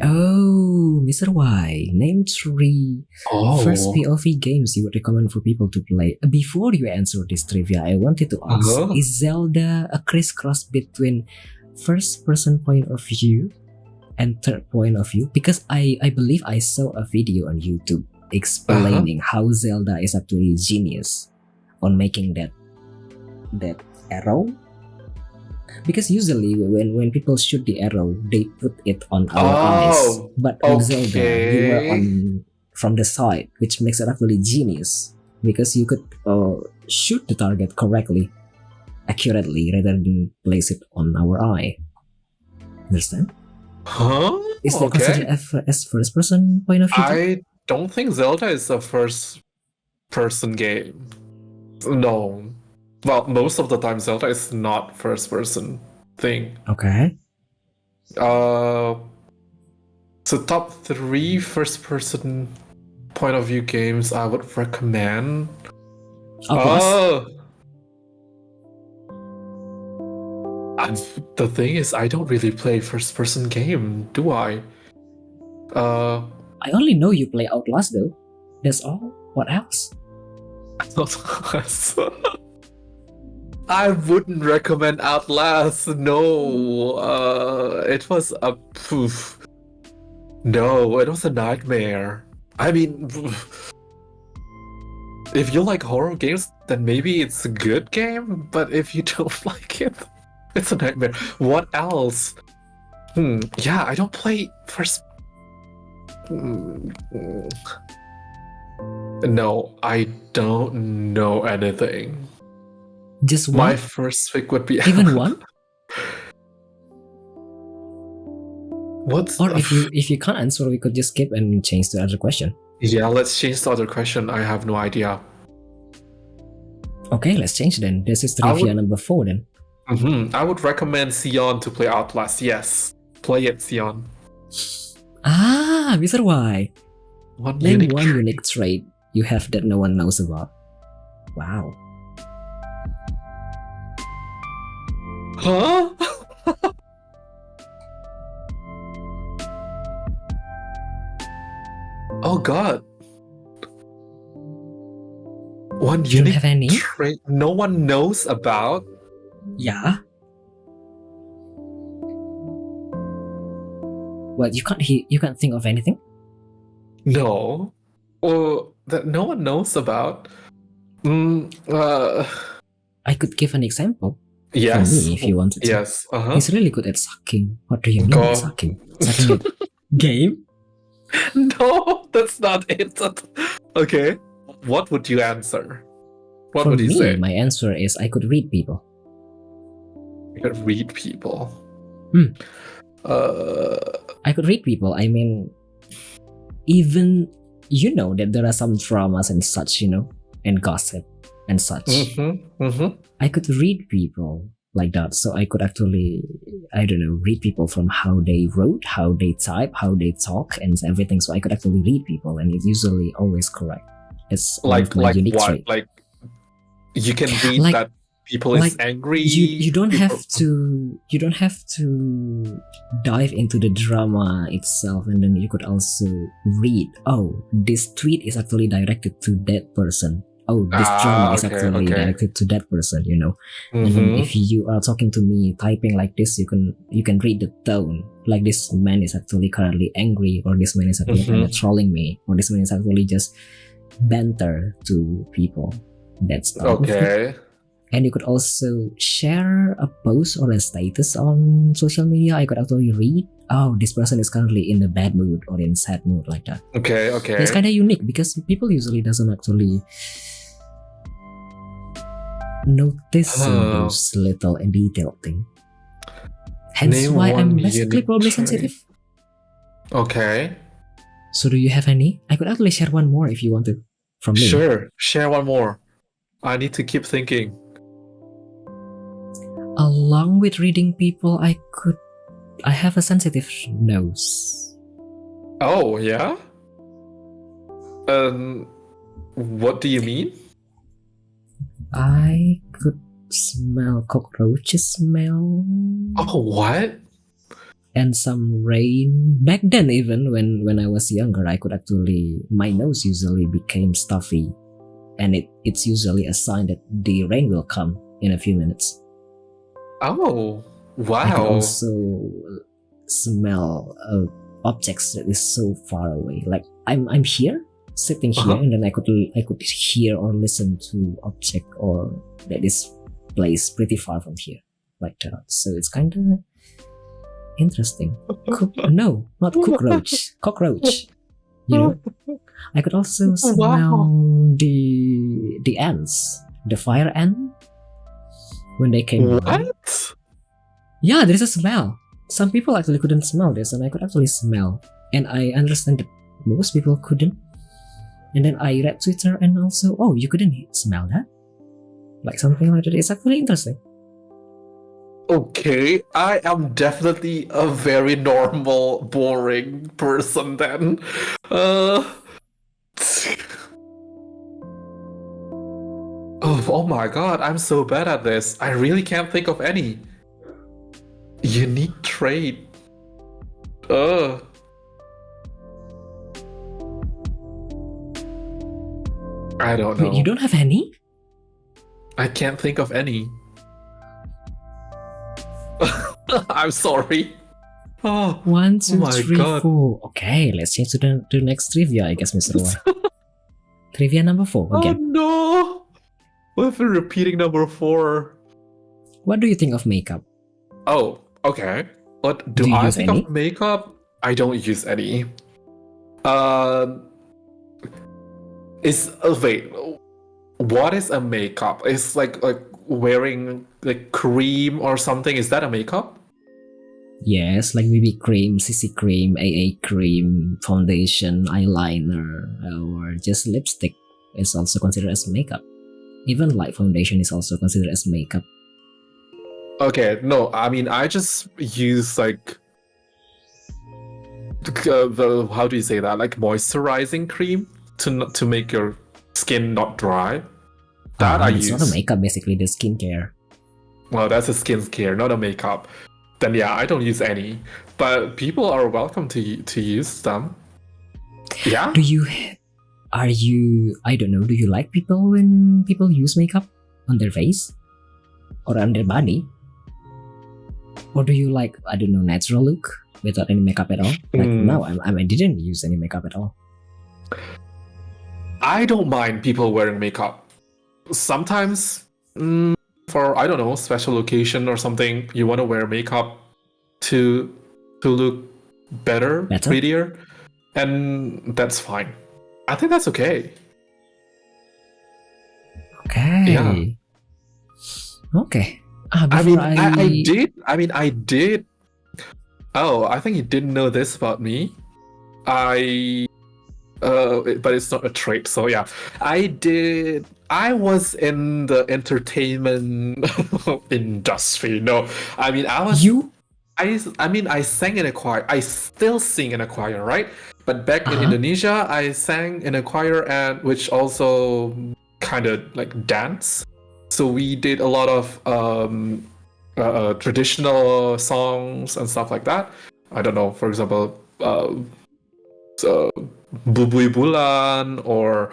Speaker 1: Oh, Mr. Y, name 3 first POV games you would recommend for people to play. Before you answer this trivia, I wanted to ask, is Zelda a crisscross between first-person point of view and third point of view? Because I believe I saw a video on YouTube explaining how Zelda is actually genius on making that arrow. Because usually when people shoot the arrow, they put it on our eyes. But on Zelda, you were from the side, which makes it actually genius. Because you could shoot the target correctly, accurately, rather than place it on our eye. Understand? Is that considered as first-person point of view?
Speaker 2: I don't think Zelda is a first-person game. No. Well, most of the time Zelda is not first-person thing.
Speaker 1: Okay.
Speaker 2: So top 3 first-person point of view games I would recommend. The thing is, I don't really play first-person game, do I?
Speaker 1: I only know you play Outlast though. That's all. What else?
Speaker 2: I wouldn't recommend Outlast. No, it was a poof. No, it was a nightmare. I mean, if you like horror games, then maybe it's a good game. But if you don't like it, it's a nightmare. What else? Yeah, I don't play first. No, I don't know anything.
Speaker 1: Just one?
Speaker 2: My first pick would be
Speaker 1: even one?
Speaker 2: What?
Speaker 1: Or if you can't answer, we could just skip and change to other question.
Speaker 2: Yeah, let's change to other question. I have no idea.
Speaker 1: Okay, let's change then. This is trivia number 4 then.
Speaker 2: I would recommend Sion to play Outlast. Yes, play it, Sion.
Speaker 1: Ah, Mr. Y. Name one
Speaker 2: trait.
Speaker 1: unique trait you have that no one knows about. Wow.
Speaker 2: Huh? Oh god. One
Speaker 1: You don't
Speaker 2: unique
Speaker 1: have any?
Speaker 2: trait no one knows about?
Speaker 1: Yeah. What, you can't think of anything?
Speaker 2: No. Or that no one knows about?
Speaker 1: I could give an example.
Speaker 2: Yes.
Speaker 1: For me, if you wanted to.
Speaker 2: Yes.
Speaker 1: He's really good at sucking. What do you mean by sucking? Sucking a game?
Speaker 2: No, that's not it. Okay. What would you answer? What would you say?
Speaker 1: My answer is I could read people.
Speaker 2: You could read people.
Speaker 1: I could read people. I mean, even that there are some dramas and such, and gossip and such. I could read people like that, so I could actually, read people from how they wrote, how they type, how they talk, and everything. So I could actually read people, and it's usually always correct. It's
Speaker 2: like
Speaker 1: unique
Speaker 2: what?
Speaker 1: trait.
Speaker 2: Like you can read that people is angry.
Speaker 1: You don't have to dive into the drama itself, and then you could also read, oh, this tweet is actually directed to that person. oh, this drama is
Speaker 2: Okay,
Speaker 1: actually
Speaker 2: okay.
Speaker 1: directed to that person, you know. And then
Speaker 2: Mm-hmm.
Speaker 1: if you are talking to me typing like this, you can read the tone. Like this man is actually currently angry, or this man is actually kind of trolling me, or this man is actually just banter to people. That's all of it.
Speaker 2: Okay.
Speaker 1: And you could also share a post or a status on social media. I could actually read, oh, this person is currently in a bad mood or in sad mood, like that.
Speaker 2: Okay,
Speaker 1: It's
Speaker 2: okay.
Speaker 1: kind of unique because people usually doesn't actually noticing
Speaker 2: Uh,
Speaker 1: those little and detailed things. Hence
Speaker 2: Name
Speaker 1: why I'm
Speaker 2: one
Speaker 1: basically
Speaker 2: unique
Speaker 1: probably
Speaker 2: trait.
Speaker 1: sensitive.
Speaker 2: Okay.
Speaker 1: So do you have any? I could actually share one more if you want to from me.
Speaker 2: Sure. Share one more. I need to keep thinking.
Speaker 1: Along with reading people, I have a sensitive nose.
Speaker 2: Oh, yeah? What do you mean?
Speaker 1: I could smell cockroaches smell.
Speaker 2: Oh, what?
Speaker 1: And some rain. Back then, even when I was younger, I could actually, my nose usually became stuffy. And it's usually a sign that the rain will come in a few minutes.
Speaker 2: Oh,
Speaker 1: I could
Speaker 2: wow.
Speaker 1: also smell objects that is so far away. Like I'm here, sitting here, and then I could hear or listen to object or that is placed pretty far from here, like that. So it's kind of interesting. No, not cockroach. Cockroach. You know. I could also smell the ants, the fire ant, when they came by.
Speaker 2: What?
Speaker 1: Yeah, there is a smell. Some people actually couldn't smell this, and I could actually smell. And I understand that most people couldn't. And then I read Twitter, and also, oh, you couldn't smell that? Like something like that. It's actually interesting.
Speaker 2: Okay, I am definitely a very normal, boring person then. Oh my god, I'm so bad at this. I really can't think of any. Unique trait. I don't know.
Speaker 1: Wait, you don't have any?
Speaker 2: I can't think of any. I'm sorry. Oh,
Speaker 1: 1, 2,
Speaker 2: my
Speaker 1: 3,
Speaker 2: God.
Speaker 1: 4. Okay, let's change to the next trivia, I guess, Mr. Y. Trivia number 4
Speaker 2: Oh
Speaker 1: again.
Speaker 2: no! We've been repeating number 4.
Speaker 1: What do you think of makeup?
Speaker 2: Oh, okay. What
Speaker 1: Do
Speaker 2: do
Speaker 1: you
Speaker 2: I
Speaker 1: use
Speaker 2: think
Speaker 1: any?
Speaker 2: of makeup? I don't use any. Wait. What is a makeup? It's like wearing like cream or something. Is that a makeup?
Speaker 1: Yes, like BB cream, CC cream, AA cream, foundation, eyeliner, or just lipstick is also considered as makeup. Even light foundation is also considered as makeup.
Speaker 2: Okay, no, I mean I just use like the how do you say that? Like moisturizing cream to make your skin not dry. That I
Speaker 1: It's not a
Speaker 2: use.
Speaker 1: makeup, basically the skincare.
Speaker 2: Well, that's a skincare, not a makeup. Then yeah, I don't use any. But people are welcome to use them. Yeah.
Speaker 1: Do you I don't know, do you like people when people use makeup on their face? Or on their body? Or do you like, I don't know, natural look without any makeup at all? Like no, I didn't use any makeup at all.
Speaker 2: I don't mind people wearing makeup. Sometimes for I don't know, special occasion or something, you want to wear makeup to look better, prettier, and that's fine. I think that's okay.
Speaker 1: Okay.
Speaker 2: Yeah.
Speaker 1: Okay.
Speaker 2: I mean, I did. Oh, I think you didn't know this about me. But it's not a trait. So yeah, I was in the entertainment industry. No, I mean I was.
Speaker 1: You?
Speaker 2: I mean I sang in a choir. I still sing in a choir, right? But back in Indonesia, I sang in a choir, and which also kind of like dance. So we did a lot of traditional songs and stuff like that. I don't know, for example, Bubui Bulan or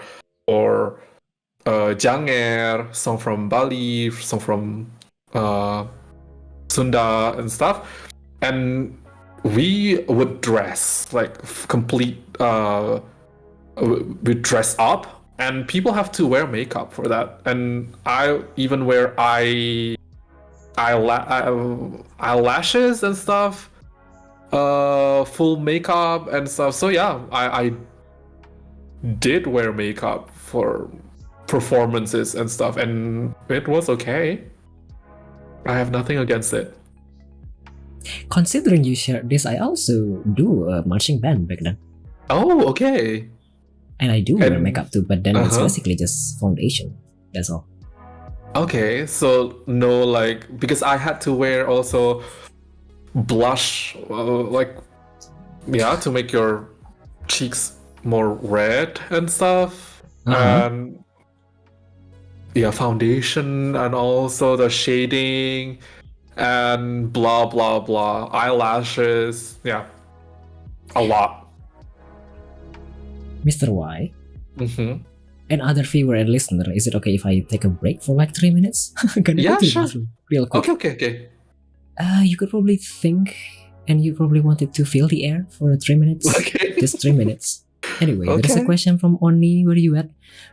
Speaker 2: Janger, some from Bali, some from Sunda and stuff. And we would dress like complete. We dress up, and people have to wear makeup for that. And I even wear eyelashes and stuff, full makeup and stuff. So yeah, I did wear makeup for performances and stuff, and it was okay. I have nothing against it.
Speaker 1: Considering you shared this, I also do a marching band back then.
Speaker 2: Oh, okay.
Speaker 1: And I do wear
Speaker 2: And-
Speaker 1: makeup too, but then it's
Speaker 2: Uh-huh.
Speaker 1: basically just foundation. That's all.
Speaker 2: Okay, so no, like, because I had to wear also blush, like, yeah, to make your cheeks more red and stuff.
Speaker 1: Uh-huh.
Speaker 2: And yeah, foundation and also the shading and blah blah blah, eyelashes. Yeah, a lot.
Speaker 1: Mr. Y,
Speaker 2: Mm-hmm.
Speaker 1: and other viewer and listener, is it okay if I take a break for like 3 minutes? Gonna
Speaker 2: Yeah,
Speaker 1: go to the
Speaker 2: sure.
Speaker 1: bathroom real quick.
Speaker 2: Okay.
Speaker 1: You could probably think, and you probably wanted to feel the air for 3 minutes.
Speaker 2: Okay.
Speaker 1: Just 3 minutes. Anyway, there's a
Speaker 2: Okay.
Speaker 1: question from Oni. Where are you at?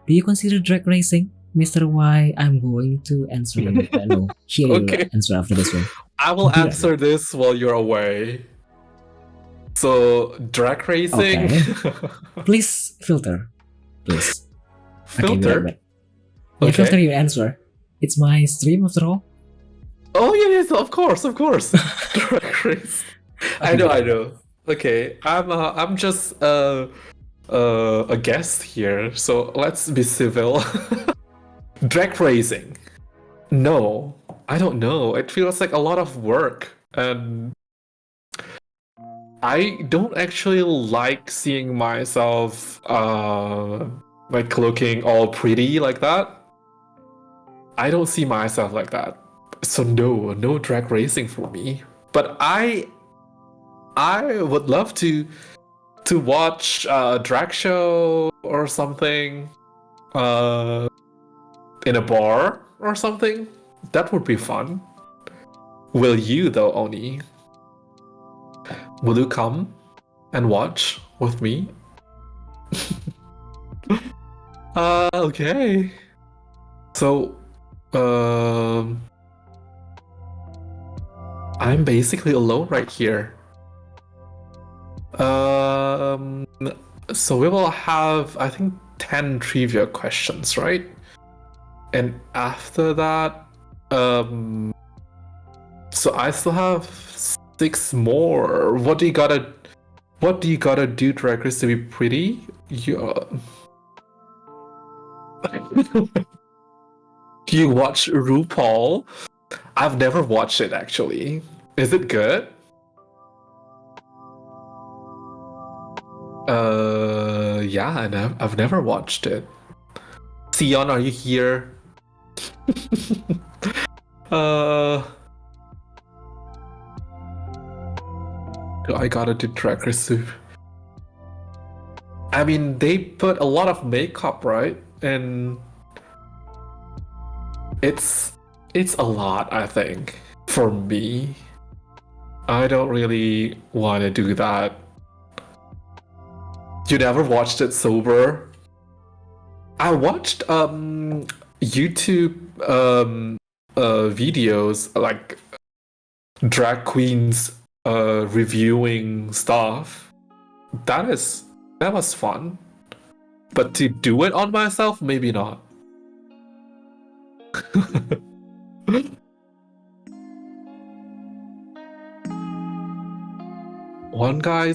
Speaker 1: Do you consider drag racing? Mr. Y, I'm going to answer the no. Hear
Speaker 2: Okay.
Speaker 1: your answer after this one.
Speaker 2: I will
Speaker 1: Yeah.
Speaker 2: answer this while you're away. So, drag racing.
Speaker 1: Okay. Please filter. Please.
Speaker 2: Filter?
Speaker 1: Okay, yeah, filter your answer. It's my stream after all.
Speaker 2: Oh yes, of course. Drag race. I know. Okay, I'm just a guest here, so let's be civil. Drag racing. No, I don't know. It feels like a lot of work, and I don't actually like seeing myself like looking all pretty like that. I don't see myself like that. So no drag racing for me. But I would love to watch a drag show or something in a bar or something. That would be fun. Will you though, Oni? Will you come and watch with me? Okay. So, I'm basically alone right here. So we will have, I think, 10 trivia questions, right? And after that, so I still have 6 more. What do you gotta do, Drag Race, to be pretty? Do you watch RuPaul? I've never watched it actually. Is it good? Yeah, and I've never watched it. Sion, are you here? I gotta do Drag Race too. I mean, they put a lot of makeup, right? And it's a lot, I think, for me. I don't really want to do that. You never watched it sober? I watched YouTube videos like drag queens reviewing stuff. That was fun. But to do it on myself, maybe not. One guy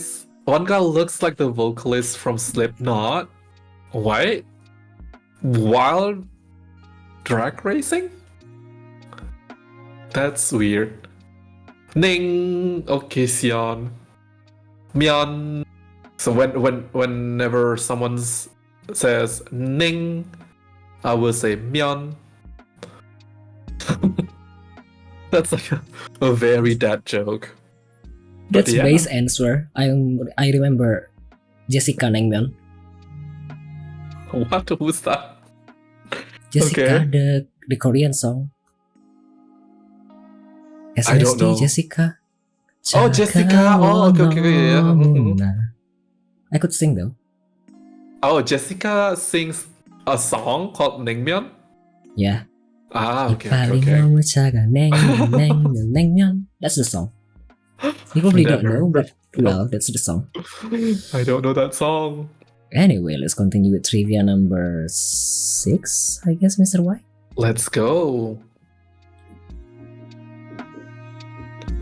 Speaker 2: looks like the vocalist from Slipknot. What? While drag racing? That's weird. Ning. Okay, Sion. Myeon. So whenever someone says Ning, I will say Myeon. That's like a very dad joke. But
Speaker 1: That's
Speaker 2: yeah.
Speaker 1: base answer. I remember Jessica Nangmyeon.
Speaker 2: What was that?
Speaker 1: Jessica,
Speaker 2: Okay.
Speaker 1: the Korean song.
Speaker 2: I don't
Speaker 1: SNSD,
Speaker 2: know.
Speaker 1: Jessica.
Speaker 2: Oh, Jessica. Oh, okay, okay, okay, yeah.
Speaker 1: 차가워 I could sing though.
Speaker 2: Oh, Jessica sings a song called Naengmyeon?
Speaker 1: Yeah.
Speaker 2: Ah, okay, okay,
Speaker 1: 이빨이
Speaker 2: okay.
Speaker 1: 너무 작아 냉면 냉면 냉면. That's the song. You probably don't
Speaker 2: Never
Speaker 1: know,
Speaker 2: heard.
Speaker 1: but well, that's the song.
Speaker 2: I don't know that song.
Speaker 1: Anyway, let's continue with trivia number 6, I guess, Mr. Y.
Speaker 2: Let's go.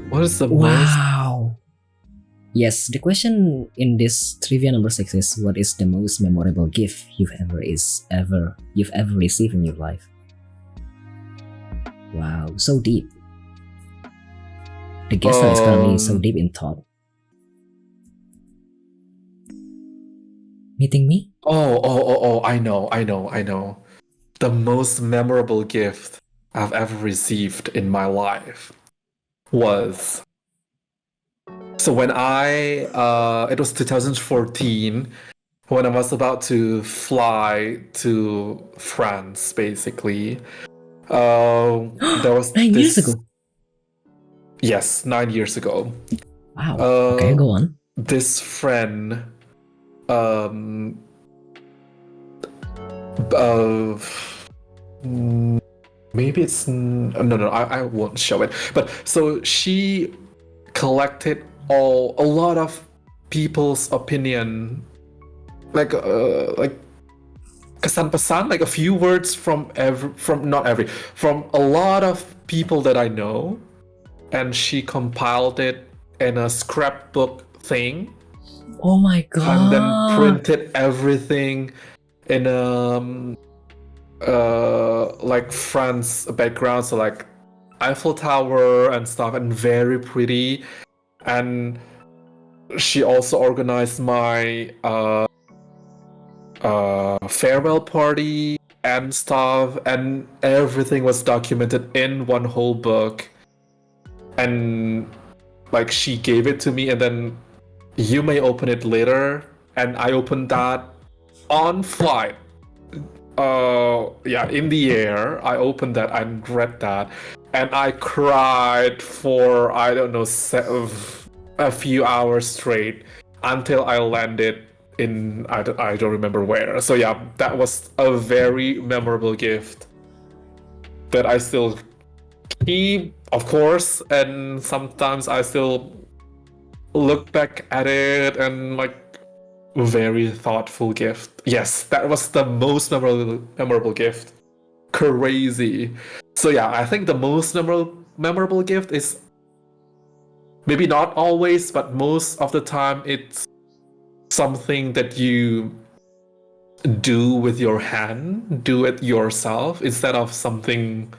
Speaker 2: What is the most?
Speaker 1: Wow. Yes, the question in this trivia number 6 is, what is the most memorable gift you've ever received in your life? Wow, so deep. The guest star is currently so deep in thought. Meeting me?
Speaker 2: Oh, I know. The most memorable gift I've ever received in my life was, so when it was 2014 when I was about to fly to France, basically. There was
Speaker 1: 9 years ago.
Speaker 2: Yes, 9 years ago.
Speaker 1: Wow. Okay, go on.
Speaker 2: This friend, um, uh, maybe it's no, I won't show it. But so she collected a lot of people's opinion, like kesan-pesan, like a few words from a lot of people that I know, and she compiled it in a scrapbook thing.
Speaker 1: Oh my god.
Speaker 2: And then printed everything in like France background, so like Eiffel Tower and stuff, and very pretty. And she also organized my farewell party and stuff, and everything was documented in one whole book. And like she gave it to me, and then you may open it later, and I opened that on flight. In the air, I opened that and read that, and I cried for, I don't know, a few hours straight until I landed in, I don't remember where. So yeah, that was a very memorable gift that I still keep, of course, and sometimes I still look back at it, and like, very thoughtful gift. Yes, that was the most memorable gift. Crazy. So yeah, I think the most memorable gift is, maybe not always, but most of the time, it's something that you do with your hand, do it yourself, instead of something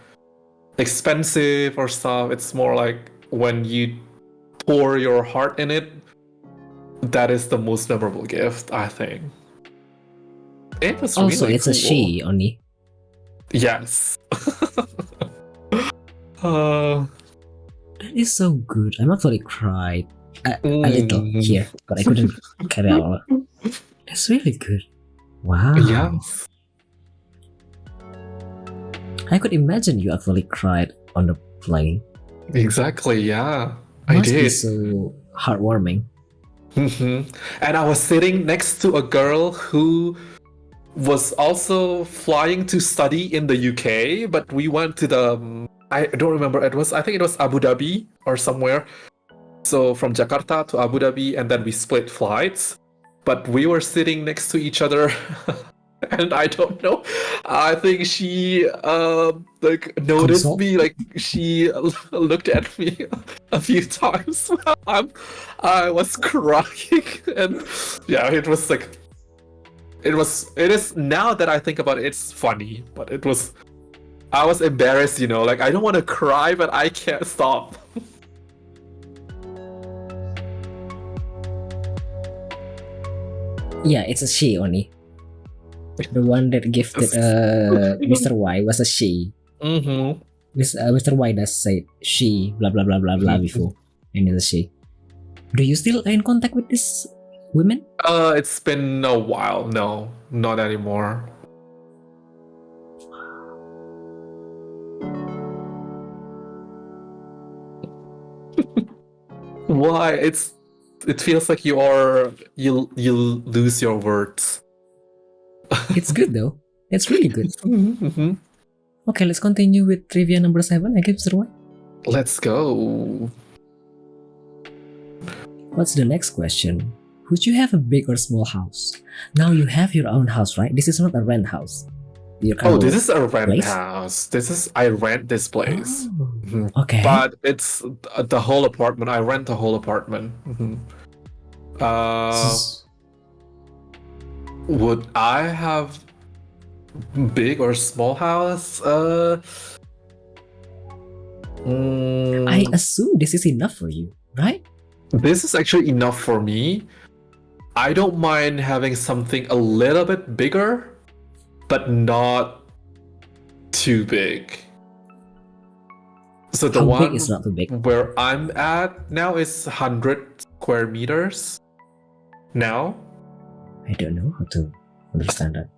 Speaker 2: expensive or stuff. It's more like when you pour your heart in it. That is the most memorable gift, I think. It was
Speaker 1: also,
Speaker 2: really
Speaker 1: it's
Speaker 2: cool.
Speaker 1: a she only.
Speaker 2: Yes.
Speaker 1: That is so good. I'm actually cried a little here, but I couldn't carry out. That's really good. Wow.
Speaker 2: Yes.
Speaker 1: I could imagine you actually cried on the plane.
Speaker 2: Exactly, yeah.
Speaker 1: Must
Speaker 2: I did.
Speaker 1: be so heartwarming.
Speaker 2: And I was sitting next to a girl who was also flying to study in the UK, but we went to the, I don't remember, I think it was Abu Dhabi or somewhere. So from Jakarta to Abu Dhabi, and then we split flights. But we were sitting next to each other. And I don't know, I think she like noticed
Speaker 1: Console?
Speaker 2: me, like she looked at me a few times while I was crying. And yeah, it was like, it is, now that I think about it, it's funny, but I was embarrassed, like I don't want to cry, but I can't stop.
Speaker 1: Yeah, it's a she only. The one that gifted Mr. Y was a she.
Speaker 2: Mm-hmm.
Speaker 1: Mr. Y does say she, blah blah blah blah blah before, and it's a she. Do you still in contact with this women?
Speaker 2: It's been a while. No, not anymore. Why? It feels like you lose your words.
Speaker 1: It's good though. It's really good.
Speaker 2: Mhm.
Speaker 1: Okay, let's continue with trivia number 7. I guess, Mr. Y.
Speaker 2: Let's go.
Speaker 1: What's the next question? Would you have a big or small house? Now you have your own house, right? This is not a rent house. Your kind
Speaker 2: Oh,
Speaker 1: of
Speaker 2: this is a rent
Speaker 1: place?
Speaker 2: house. I rent this place.
Speaker 1: Oh,
Speaker 2: Mhm.
Speaker 1: okay.
Speaker 2: But it's the whole apartment. I rent the whole apartment. Would I have big or small house?
Speaker 1: I assume this is enough for you, right?
Speaker 2: This is actually enough for me. I don't mind having something a little bit bigger, but not too big. So the
Speaker 1: How
Speaker 2: one
Speaker 1: big is not too big?
Speaker 2: where I'm at now is 100 square meters. Now?
Speaker 1: I don't know how to understand that.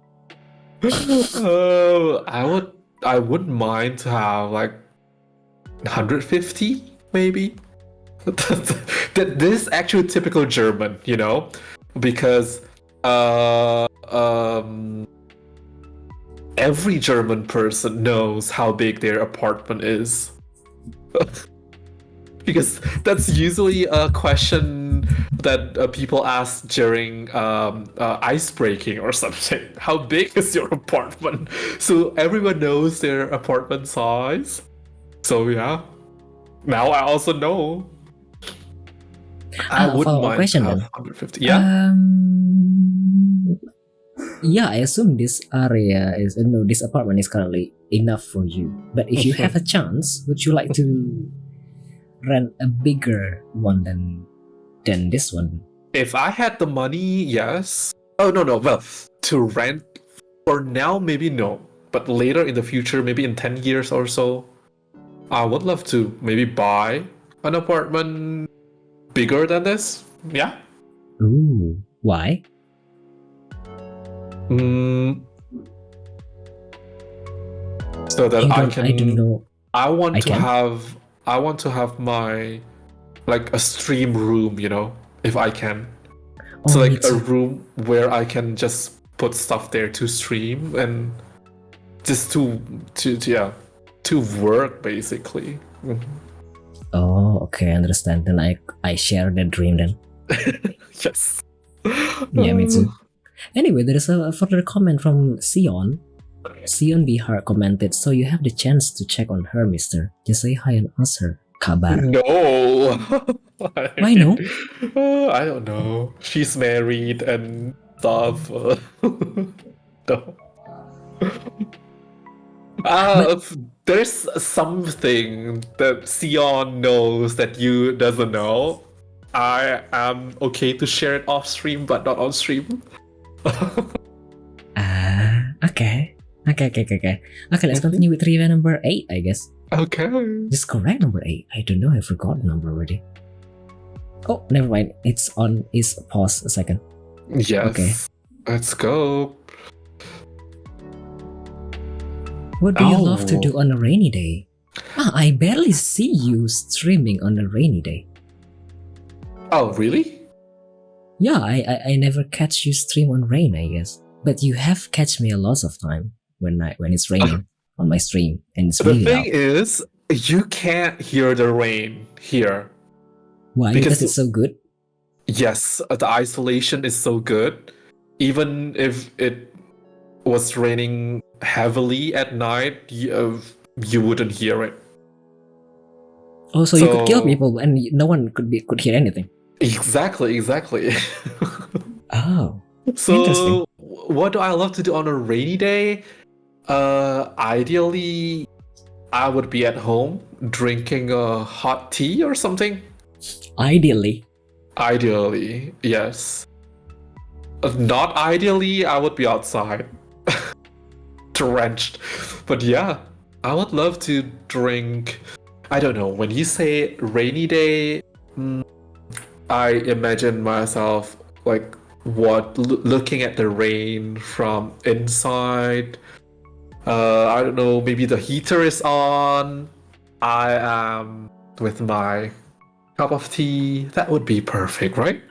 Speaker 2: I wouldn't mind to have like 150 maybe. This is actually typical German, you know, because every German person knows how big their apartment is. Because that's usually a question that people ask during ice breaking or something. How big is your apartment? So everyone knows their apartment size. So yeah, now I also know. I wouldn't
Speaker 1: follow-up
Speaker 2: mind
Speaker 1: question
Speaker 2: to have
Speaker 1: then.
Speaker 2: 150. Yeah.
Speaker 1: Yeah, I assume this area is this apartment is currently enough for you. But if you have a chance, would you like to rent a bigger one than this one?
Speaker 2: If I had the money, yes. Oh no. Well, to rent for now, maybe no. But later in the future, maybe in 10 years or so, I would love to maybe buy an apartment bigger than this. Yeah.
Speaker 1: Ooh, why?
Speaker 2: So that I can.
Speaker 1: I don't know.
Speaker 2: I want to have my like a stream room, you know, if I can.
Speaker 1: Oh,
Speaker 2: So
Speaker 1: me
Speaker 2: like a
Speaker 1: too.
Speaker 2: room where I can just put stuff there to stream and just to work basically.
Speaker 1: Oh, okay, I understand. Then I share that dream then.
Speaker 2: Yes.
Speaker 1: Yeah, me too. Anyway, there is a further comment from Sion. Sion Bihar commented, so you have the chance to check on her, mister. Just say hi and ask her. Kabar.
Speaker 2: No.
Speaker 1: Why no?
Speaker 2: I don't know. She's married and stuff. No. There's something that Sion knows that you doesn't know. I am okay to share it off stream, but not on stream.
Speaker 1: Okay. Okay, let's continue with trivia number 8, I guess.
Speaker 2: Okay.
Speaker 1: This is correct, number 8. I don't know, I forgot the number already. Oh, never mind. It's pause a second.
Speaker 2: Yes.
Speaker 1: Okay.
Speaker 2: Let's go.
Speaker 1: What do you love to do on a rainy day? I barely see you streaming on a rainy day.
Speaker 2: Oh, really?
Speaker 1: Yeah, I never catch you stream on rain, I guess. But you have catch me a lot of time when it's raining on my stream, and it's really
Speaker 2: The thing
Speaker 1: loud.
Speaker 2: is, you can't hear the rain here.
Speaker 1: Why? Because it's so good?
Speaker 2: Yes, the isolation is so good. Even if it was raining heavily at night, you wouldn't hear it.
Speaker 1: Oh, so you could kill people and no one could hear anything.
Speaker 2: Exactly.
Speaker 1: Oh,
Speaker 2: so
Speaker 1: interesting.
Speaker 2: What do I love to do on a rainy day? Ideally, I would be at home drinking a hot tea or something.
Speaker 1: Ideally,
Speaker 2: yes. Not ideally, I would be outside, drenched. But yeah, I would love to drink. I don't know. When you say rainy day, I imagine myself like looking at the rain from inside. I don't know. Maybe the heater is on. I am with my cup of tea. That would be perfect, right?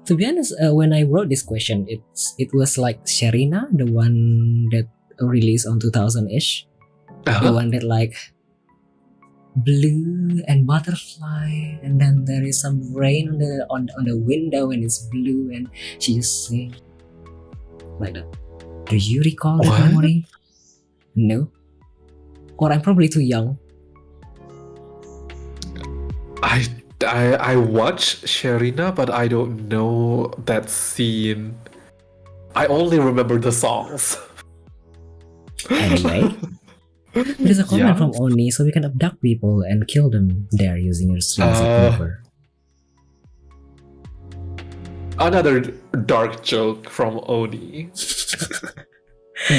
Speaker 1: To be honest, when I wrote this question, it was like Sharina, the one that released on 2000-ish. The one that like blue and butterfly, and then there is some rain on the window and it's blue, and she just sing like that. Do you recall that
Speaker 2: What?
Speaker 1: memory? No? Or I'm probably too young.
Speaker 2: I watched Sharina, but I don't know that scene. I only remember the songs.
Speaker 1: Anyway, there's a comment
Speaker 2: Yeah.
Speaker 1: from Oni, so we can abduct people and kill them there using your stream as a cover.
Speaker 2: Another dark joke from Oni.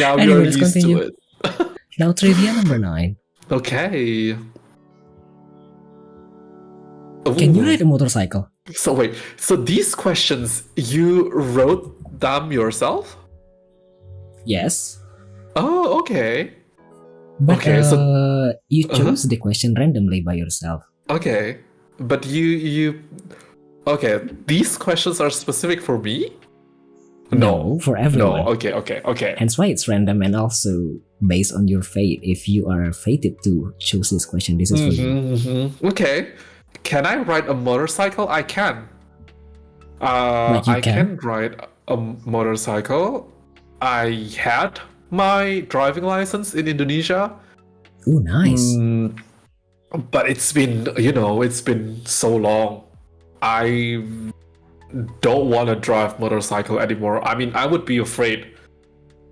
Speaker 2: Now
Speaker 1: Anyway,
Speaker 2: you're
Speaker 1: let's
Speaker 2: used
Speaker 1: continue.
Speaker 2: to it.
Speaker 1: Now trivia number 9.
Speaker 2: Okay.
Speaker 1: Can you
Speaker 2: Ooh.
Speaker 1: ride a motorcycle?
Speaker 2: So wait, so these questions you wrote them yourself?
Speaker 1: Yes.
Speaker 2: Oh, okay.
Speaker 1: But
Speaker 2: Okay, so
Speaker 1: you chose the question randomly by yourself.
Speaker 2: okay, but you okay. These questions are specific for me.
Speaker 1: No, for everyone.
Speaker 2: No. Okay.
Speaker 1: Hence why it's random and also based on your fate. If you are fated to choose this question, this is for you.
Speaker 2: Okay. Can I ride a motorcycle? I can.
Speaker 1: Like you
Speaker 2: I can ride a motorcycle. I had my driving license in Indonesia.
Speaker 1: Oh, nice.
Speaker 2: But it's been, it's been so long. I don't want to drive motorcycle anymore. I mean, I would be afraid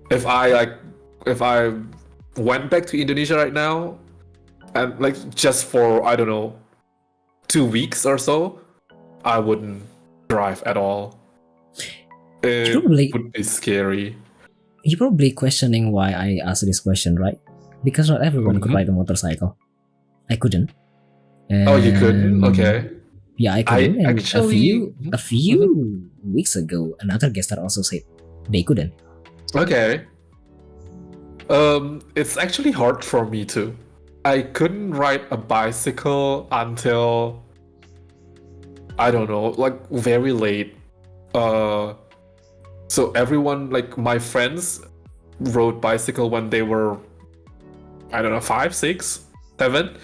Speaker 2: if I went back to Indonesia right now and like just for, I don't know, 2 weeks or so, I wouldn't drive at all. It would be scary.
Speaker 1: You're probably questioning why I asked this question, right? Because not everyone could ride a motorcycle. I couldn't.
Speaker 2: Oh, you couldn't? Okay.
Speaker 1: Yeah, I couldn't. And
Speaker 2: actually,
Speaker 1: a few weeks ago, another guest also said they couldn't.
Speaker 2: Okay. It's actually hard for me too. I couldn't ride a bicycle until, I don't know, like very late. So everyone, like my friends, rode bicycle when they were, I don't know, 5, 6, 7.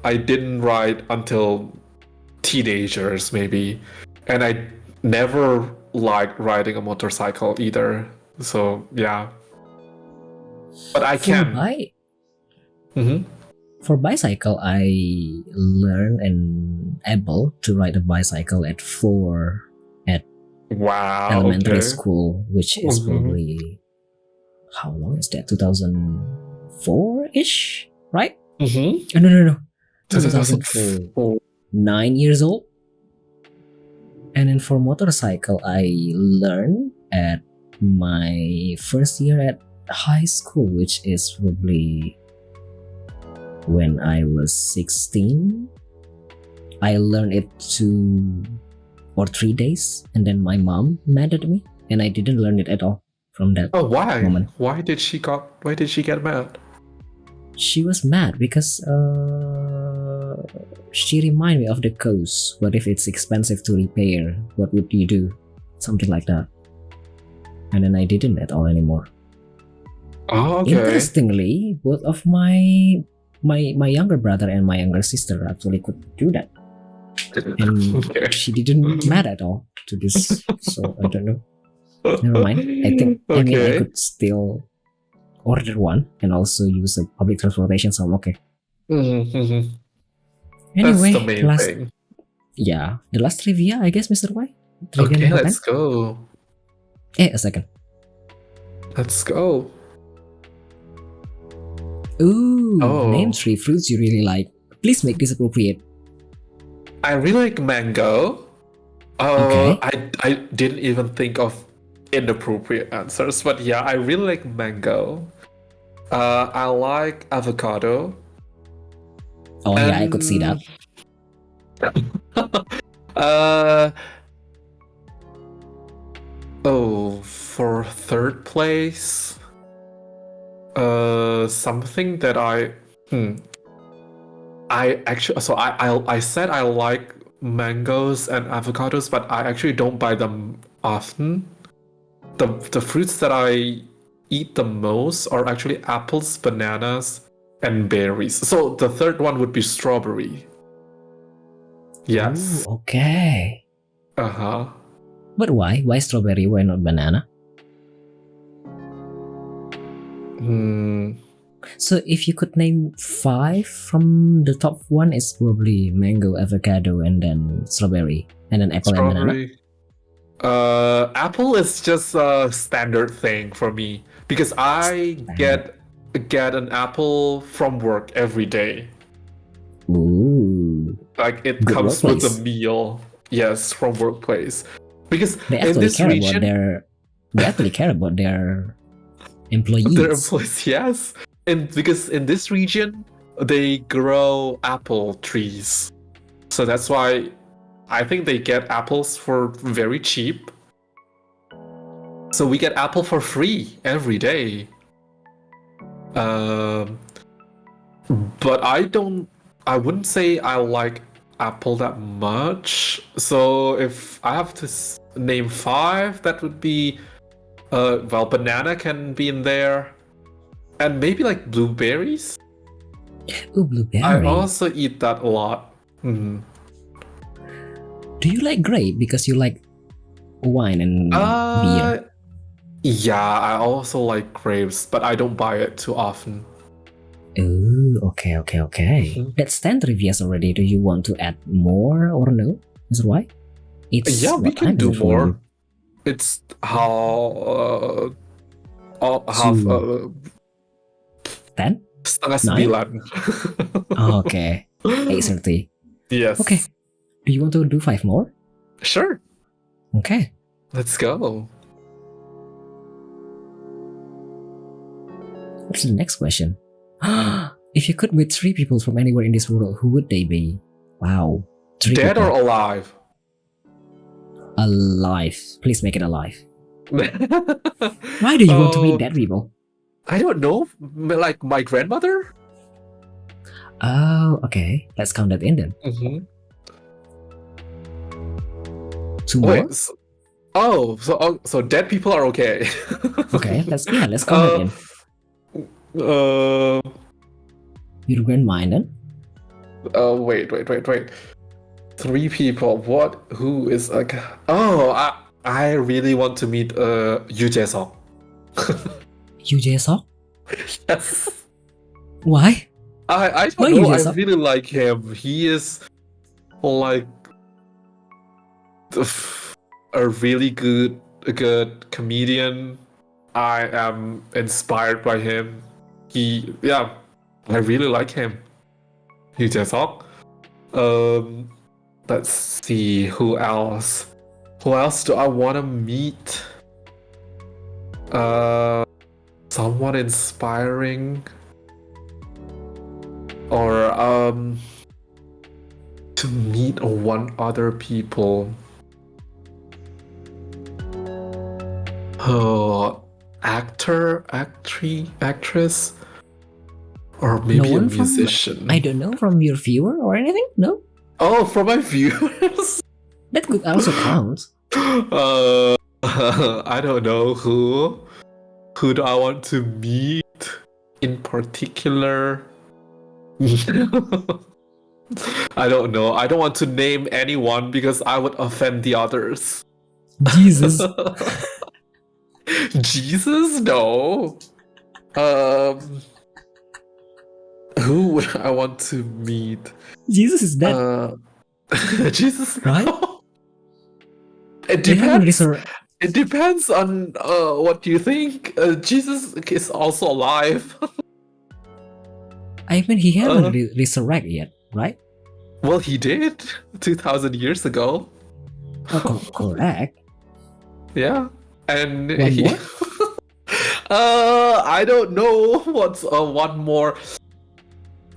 Speaker 2: I didn't ride until teenagers maybe, and I never liked riding a motorcycle either. So yeah, but I can.
Speaker 1: For bicycle, I learned and able to ride a bicycle at 4 at elementary school, which is probably, how long is that? 2004-ish, right? No. 2004. 9 years old. And then for motorcycle, I learned at my first year at high school, which is probably when I was 16. I learned it 2 or 3 days, and then my mom mad at me, and I didn't learn it at all from that moment.
Speaker 2: Why did she get mad?
Speaker 1: She was mad because she reminded me of the coast. What if it's expensive to repair? What would you do? Something like that. And then I didn't at all anymore.
Speaker 2: Oh, okay.
Speaker 1: Interestingly, both of my younger brother and my younger sister actually could do that. And she didn't mad at all to this. So I don't know. Never mind. I mean I could still order one and also use a public transportation, so I'm okay. Anyway,
Speaker 2: that's the main thing.
Speaker 1: Yeah, the last trivia, I guess, Mr. Y.
Speaker 2: Okay, let's go.
Speaker 1: A second.
Speaker 2: Let's go.
Speaker 1: Ooh, name 3 fruits you really like. Please make this appropriate.
Speaker 2: I really like mango.
Speaker 1: Okay.
Speaker 2: I didn't even think of inappropriate answers, but yeah, I really like mango. I like avocado.
Speaker 1: Oh yeah, I could see that.
Speaker 2: For third place, something that I actually, so I said I like mangoes and avocados, but I actually don't buy them often. The fruits that I eat the most are actually apples, bananas, and berries. So the third one would be strawberry. Yes.
Speaker 1: Ooh, okay.
Speaker 2: Uh-huh.
Speaker 1: But why? Why strawberry? Why not banana?
Speaker 2: Hmm.
Speaker 1: So if you could name 5 from the top one, is probably mango, avocado, and then strawberry, and then apple and banana.
Speaker 2: Strawberry. Apple is just a standard thing for me because I get an apple from work every day.
Speaker 1: Ooh,
Speaker 2: Like it
Speaker 1: good
Speaker 2: comes with
Speaker 1: workplace.
Speaker 2: a meal. Yes, from workplace. Because
Speaker 1: They
Speaker 2: in
Speaker 1: actually
Speaker 2: this
Speaker 1: care about
Speaker 2: region,
Speaker 1: their. They actually care about their employees.
Speaker 2: their employees, yes. And because in this region, they grow apple trees. So that's why I think they get apples for very cheap. So we get apple for free every day. Um, but I wouldn't say I like apple that much. So if I have to name 5, that would be, well, banana can be in there. And maybe like blueberries.
Speaker 1: Ooh, blueberry.
Speaker 2: I also eat that a lot. Mhm.
Speaker 1: Do you like grape because you like wine and beer?
Speaker 2: Yeah, I also like grapes, but I don't buy it too often.
Speaker 1: Ooh, okay.
Speaker 2: Mhm.
Speaker 1: That's 10 trivias already. Do you want to add more or no? Is it why? It's
Speaker 2: Yeah, we
Speaker 1: what
Speaker 2: can
Speaker 1: time is
Speaker 2: do
Speaker 1: it for
Speaker 2: more.
Speaker 1: you?
Speaker 2: It's half
Speaker 1: So 10? 9?
Speaker 2: 8:30.
Speaker 1: Okay. 8:30.
Speaker 2: Yes.
Speaker 1: Okay. Do you want to do 5 more?
Speaker 2: Sure.
Speaker 1: Okay.
Speaker 2: Let's go.
Speaker 1: What's the next question? If you could meet 3 people from anywhere in this world, who would they be? Wow. 3
Speaker 2: Dead
Speaker 1: people.
Speaker 2: or alive?
Speaker 1: Alive. Please make it alive. Why do you want to meet dead people?
Speaker 2: I don't know. Like my grandmother?
Speaker 1: Oh, okay. Let's count that in then.
Speaker 2: Mm-hmm.
Speaker 1: 2 more?
Speaker 2: Wait. So dead people are okay.
Speaker 1: Okay, let's count that in. Your grandma and then?
Speaker 2: Wait. 3 people. What? Who is like? Oh, I really want to meet Yu Jae-sung.
Speaker 1: Yu Jae-suk?
Speaker 2: Yes.
Speaker 1: Why?
Speaker 2: I
Speaker 1: Why
Speaker 2: don't
Speaker 1: Yu
Speaker 2: know. I
Speaker 1: Jae-suk?
Speaker 2: really like him. He is like a really good comedian. I am inspired by him. I really like him. Yu Jae-sung. Let's see who else. Who else do I want to meet? Someone inspiring, or to meet one other people. Oh, actress, or
Speaker 1: No
Speaker 2: maybe a
Speaker 1: one from,
Speaker 2: musician.
Speaker 1: I don't know, from your viewer or anything? No?
Speaker 2: Oh, for my viewers.
Speaker 1: That could also count.
Speaker 2: I don't know who. Who do I want to meet in particular? I don't know. I don't want to name anyone because I would offend the others.
Speaker 1: Jesus.
Speaker 2: Jesus? No. Who would I want to meet?
Speaker 1: Jesus is dead,
Speaker 2: Jesus?
Speaker 1: right?
Speaker 2: No. It
Speaker 1: They haven't
Speaker 2: depends.
Speaker 1: resurrected.
Speaker 2: It depends on what you think. Jesus is also alive.
Speaker 1: I mean, he haven't resurrected yet, right?
Speaker 2: Well, he did 2,000 years ago.
Speaker 1: Correct.
Speaker 2: Yeah, and
Speaker 1: One more?
Speaker 2: I don't know what's one more.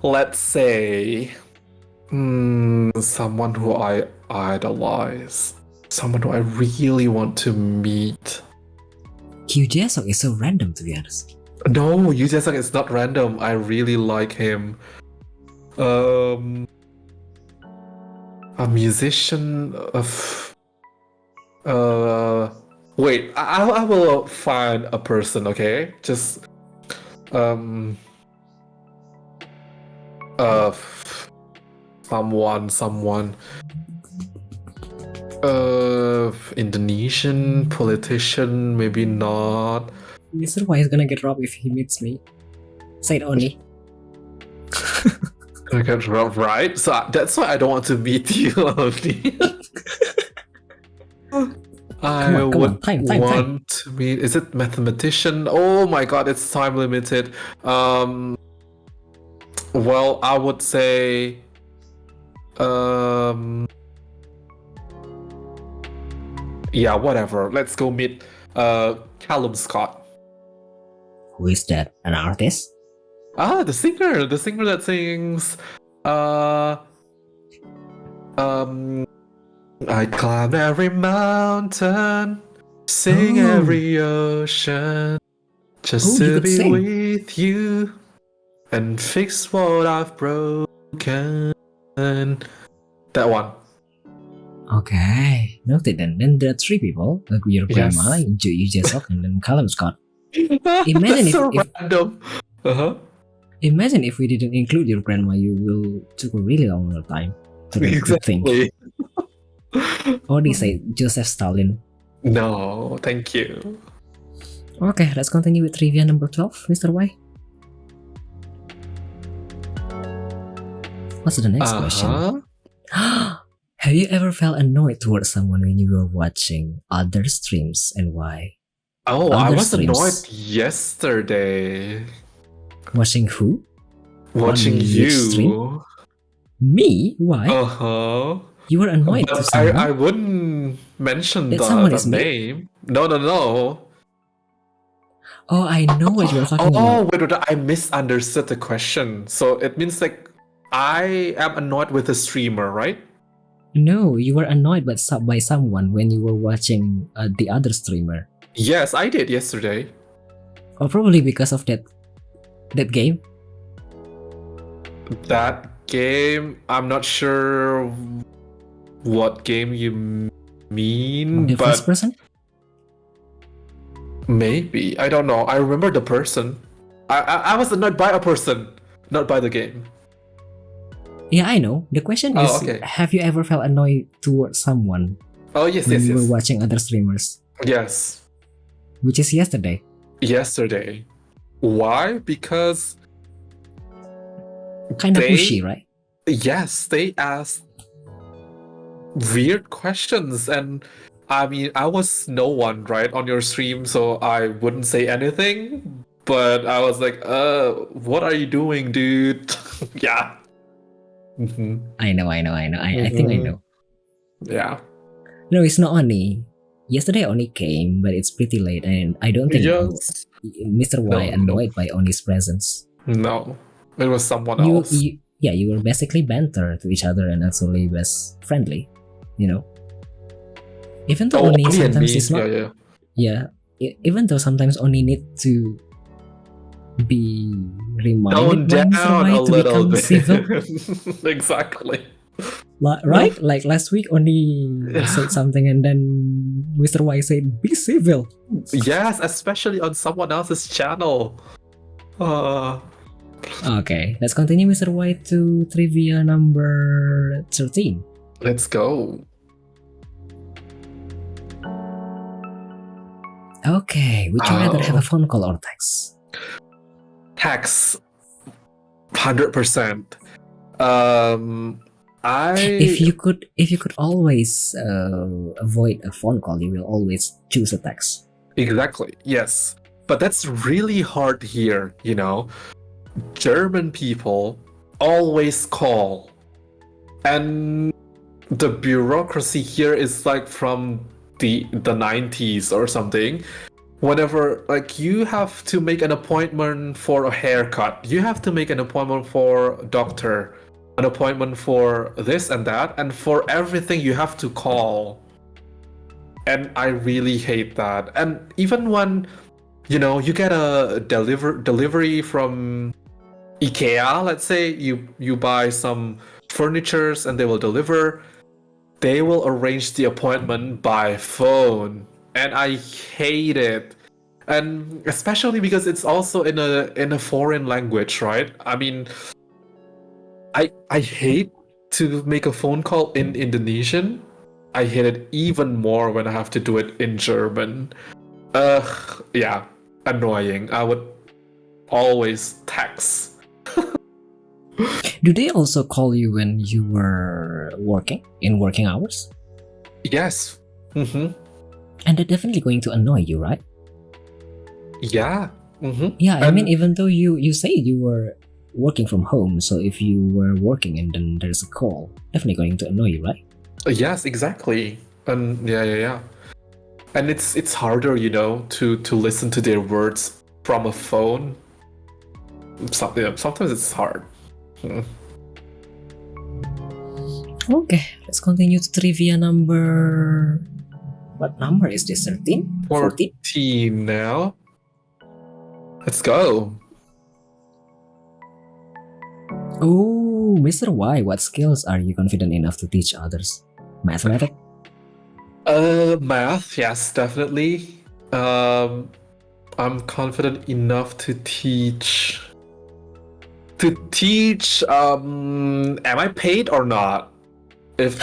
Speaker 2: Let's say, someone who I idolize, someone who I really want to meet.
Speaker 1: Yu Jae-suk is so random, to be honest.
Speaker 2: No, Yu Jae-sung is not random. I really like him. Um, a musician of. Wait. I will find a person. Okay, just um. Uh, someone. Indonesian politician, maybe not.
Speaker 1: Mr. Y is gonna get robbed if he meets me. Say it only.
Speaker 2: Okay, right. So that's why I don't want to meet you, only. I
Speaker 1: Come on,
Speaker 2: would
Speaker 1: time.
Speaker 2: want to meet. Is it mathematician? Oh my god, it's time limited. Well, I would say. Yeah, whatever. Let's go meet. Callum Scott.
Speaker 1: Who is that? An artist?
Speaker 2: Ah, the singer that sings. Uh, I climb every mountain, sing
Speaker 1: Oh.
Speaker 2: every ocean, just
Speaker 1: You
Speaker 2: to
Speaker 1: could
Speaker 2: be
Speaker 1: sing.
Speaker 2: with you and fix what I've broken. That one.
Speaker 1: Okay, noted then. Then there are three people, like your grandma,
Speaker 2: Yes.
Speaker 1: Yu Jesok, and then Callum Scott.
Speaker 2: That's so random. Uh-huh.
Speaker 1: Imagine if we didn't include your grandma, you will took a really long time to think.
Speaker 2: Exactly.
Speaker 1: Or they say Joseph Stalin.
Speaker 2: No, thank you.
Speaker 1: Okay, let's continue with trivia number 12, Mr. Y. What's the next question? Have you ever felt annoyed towards someone when you were watching other streams, and why?
Speaker 2: Oh,
Speaker 1: Other
Speaker 2: I was
Speaker 1: streams.
Speaker 2: annoyed yesterday.
Speaker 1: Watching who?
Speaker 2: Watching
Speaker 1: Which stream?
Speaker 2: you.
Speaker 1: Me? Why?
Speaker 2: Uh-huh.
Speaker 1: You were annoyed to someone?
Speaker 2: I wouldn't mention
Speaker 1: That
Speaker 2: the
Speaker 1: someone is me?
Speaker 2: name. No.
Speaker 1: Oh, I know what you are talking
Speaker 2: Oh,
Speaker 1: about.
Speaker 2: wait, I misunderstood the question. So it means like I am annoyed with the streamer, right?
Speaker 1: No, you were annoyed by someone when you were watching the other streamer.
Speaker 2: Yes, I did yesterday.
Speaker 1: Or probably because of that game.
Speaker 2: That game, I'm not sure what game you mean,
Speaker 1: The
Speaker 2: but
Speaker 1: first person?
Speaker 2: maybe. I don't know. I remember the person. I was annoyed by a person, not by the game.
Speaker 1: Yeah, I know. The question is,
Speaker 2: okay.
Speaker 1: have you ever felt annoyed towards someone
Speaker 2: Oh, yes,
Speaker 1: when
Speaker 2: yes,
Speaker 1: you were
Speaker 2: yes.
Speaker 1: watching other streamers?
Speaker 2: Yes.
Speaker 1: Which is yesterday.
Speaker 2: Yesterday. Why? Because
Speaker 1: kind of pushy, right?
Speaker 2: Yes, they asked weird questions, and I mean, I was no one, right, on your stream, so I wouldn't say anything. But I was like, what are you doing, dude? Yeah. Mm-hmm.
Speaker 1: I know. I think I know.
Speaker 2: Yeah.
Speaker 1: No, it's not Oni. Yesterday Oni came, but it's pretty late, and I don't think
Speaker 2: Yes.
Speaker 1: Mr. Y annoyed by Oni's presence.
Speaker 2: No, it was someone else.
Speaker 1: You were basically banter to each other and actually was friendly, you know. Even though Oni sometimes is not. Yeah. Even though sometimes Oni need to be reminded by Mr. Y to become civil.
Speaker 2: Exactly.
Speaker 1: Right? Like last week, Oni said something and then Mr. Y said, "Be civil."
Speaker 2: Yes, especially on someone else's channel.
Speaker 1: Okay, let's continue, Mr. Y, to trivia number 13.
Speaker 2: Let's go.
Speaker 1: Okay, would you rather have a phone call or text?
Speaker 2: Text. 100%.
Speaker 1: If you could always avoid a phone call, you will always choose a text.
Speaker 2: Exactly. Yes. But that's really hard here, you know. German people always call. And the bureaucracy here is like from the 90s or something. Whenever like you have to make an appointment for a haircut, you have to make an appointment for a doctor, an appointment for this and that, and for everything you have to call. And I really hate that. And even when, you know, you get a delivery from IKEA, let's say you buy some furnitures and they will deliver. They will arrange the appointment by phone, and I hate it. And especially because it's also in a foreign language, right? I mean, I hate to make a phone call in Indonesian. I hate it even more when I have to do it in German. Yeah, annoying. I would always text.
Speaker 1: Do they also call you when you were working in working hours?
Speaker 2: Yes. Mm-hmm.
Speaker 1: And they're definitely going to annoy you, right?
Speaker 2: Yeah. Mm-hmm.
Speaker 1: Yeah, I mean, even though you say you were working from home, so if you were working and then there's a call, definitely going to annoy you, right?
Speaker 2: Yes, exactly. And yeah. And it's harder, to listen to their words from a phone. Sometimes it's hard.
Speaker 1: Okay, let's continue to trivia number. What number is this? 13? 14?
Speaker 2: 14 now. Let's go.
Speaker 1: Oh, Mr. Y, what skills are you confident enough to teach others? Mathematics?
Speaker 2: Math, yes, definitely. I'm confident enough to teach. Am I paid or not? If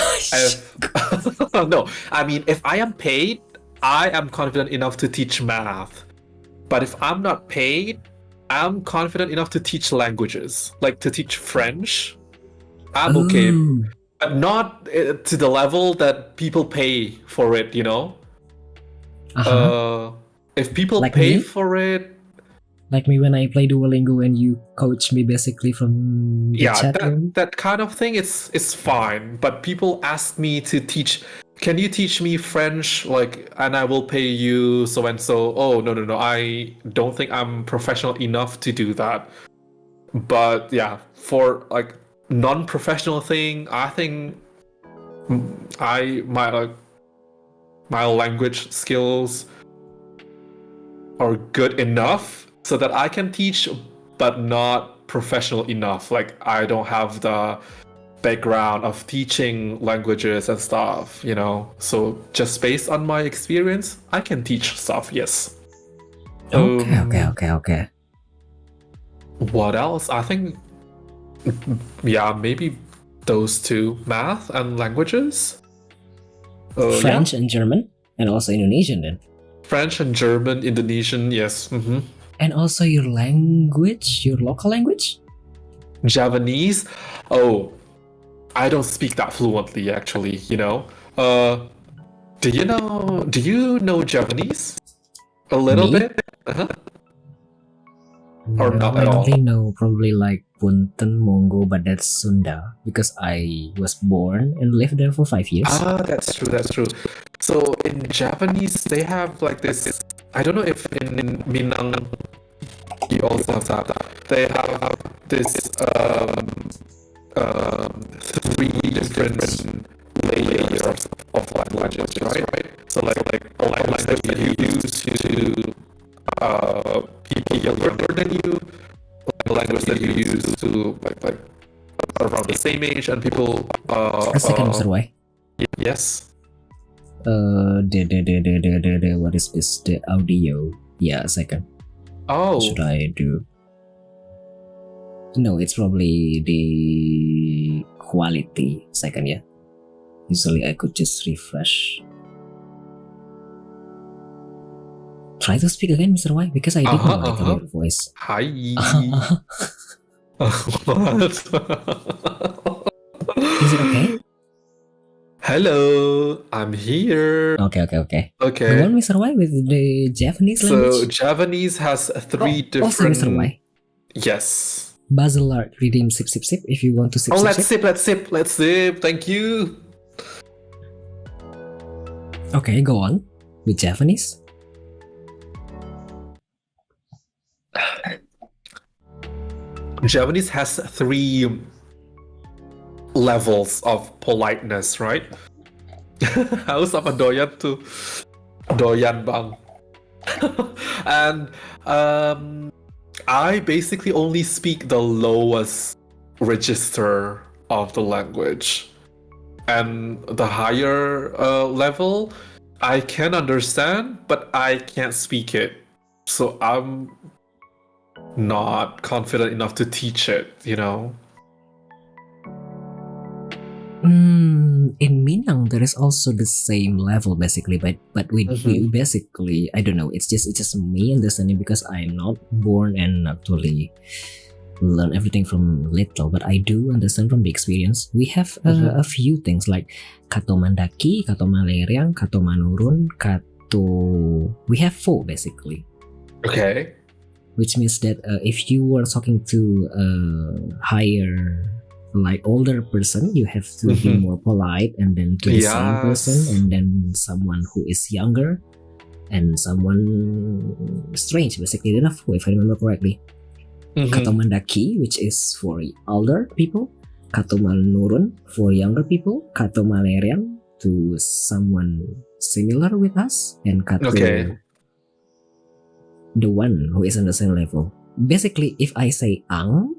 Speaker 2: no, I mean, if I am paid, I am confident enough to teach math. But if I'm not paid, I'm confident enough to teach languages, like to teach French. I'm okay,
Speaker 1: Oh.
Speaker 2: but not to the level that people pay for it, If people
Speaker 1: Like
Speaker 2: pay
Speaker 1: me?
Speaker 2: for it,
Speaker 1: Like me when I play Duolingo and you coach me basically from the
Speaker 2: yeah,
Speaker 1: chat room?
Speaker 2: that kind of thing is fine. But people ask me to teach. Can you teach me French? And I will pay you so and so. Oh, no. I don't think I'm professional enough to do that. But yeah, for non-professional thing, I think my language skills are good enough so that I can teach, but not professional enough. Like I don't have the background of teaching languages and stuff, So just based on my experience, I can teach stuff, yes.
Speaker 1: Okay.
Speaker 2: What else? I think, yeah, maybe those two, math and languages.
Speaker 1: French and German, and also Indonesian then.
Speaker 2: French and German, Indonesian, yes. Mm-hmm.
Speaker 1: And also your language, your local language?
Speaker 2: Javanese. Oh, I don't speak that fluently, actually. Do you know Javanese? A little
Speaker 1: Me?
Speaker 2: bit? Uh-huh. Or
Speaker 1: No,
Speaker 2: not
Speaker 1: I
Speaker 2: at all?
Speaker 1: only know probably like Punten, Monggo, but that's Sunda because I was born and lived there for 5 years.
Speaker 2: That's true. So in Japanese, they have like this. I don't know if in Minang you also have that. They have this three different layers of languages, right? So like a language that you use to people younger than you, the language that you use to like around the same age and people.
Speaker 1: A second, Mr. Y.
Speaker 2: Yes.
Speaker 1: What is this? The audio. Yeah, a second.
Speaker 2: Oh.
Speaker 1: What should I do? No, it's probably the quality. Second, yeah. Usually I could just refresh. Try to speak again, Mr. Y, because I didn't like your voice.
Speaker 2: Hi.
Speaker 1: What? Is it okay?
Speaker 2: Hello, I'm here.
Speaker 1: Okay.
Speaker 2: Okay.
Speaker 1: The one, Mr. Y, with the Japanese language?
Speaker 2: So Japanese has three different.
Speaker 1: Also, Mr. Y.
Speaker 2: Yes.
Speaker 1: Bazelard, redeem sip. If you want to sip.
Speaker 2: Let's sip. Thank you.
Speaker 1: Okay, go on with Japanese.
Speaker 2: Japanese has three levels of politeness, right? Haus apa doyan tuh? Doyan bang. And I basically only speak the lowest register of the language. And the higher level, I can understand, but I can't speak it. So I'm not confident enough to teach it, you know?
Speaker 1: In Minang, there is also the same level basically, but we basically, I don't know. It's just me understanding because I'm not born and actually learn everything from little, but I do understand from the experience. We have a few things like kato mandaki, kato maleriang, kato manurun, kato. We have 4 basically.
Speaker 2: Okay.
Speaker 1: Which means that if you were talking to a higher, like older person, you have to be more polite, and then to the same person, and then someone who is younger, and someone strange, basically enough, if I remember correctly. Kato mandaki, which is for older people, kato manurun for younger people, kato malerian to someone similar with us, and kato the one who is on the same level. Basically, if I say ang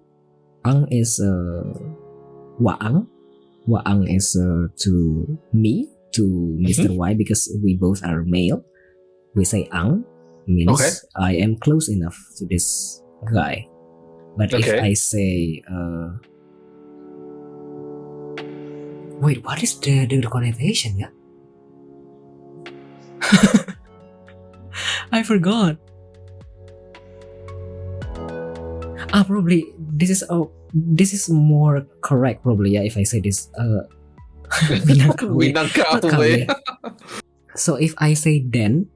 Speaker 1: is waang. Waang is to me, to Mr. Y, because we both are male. We say ang means I am close enough to this guy. But if I say wait, what is the connotation? Yeah, I forgot. Probably this is more correct probably, yeah, if I say this Minangkabau. So if I say then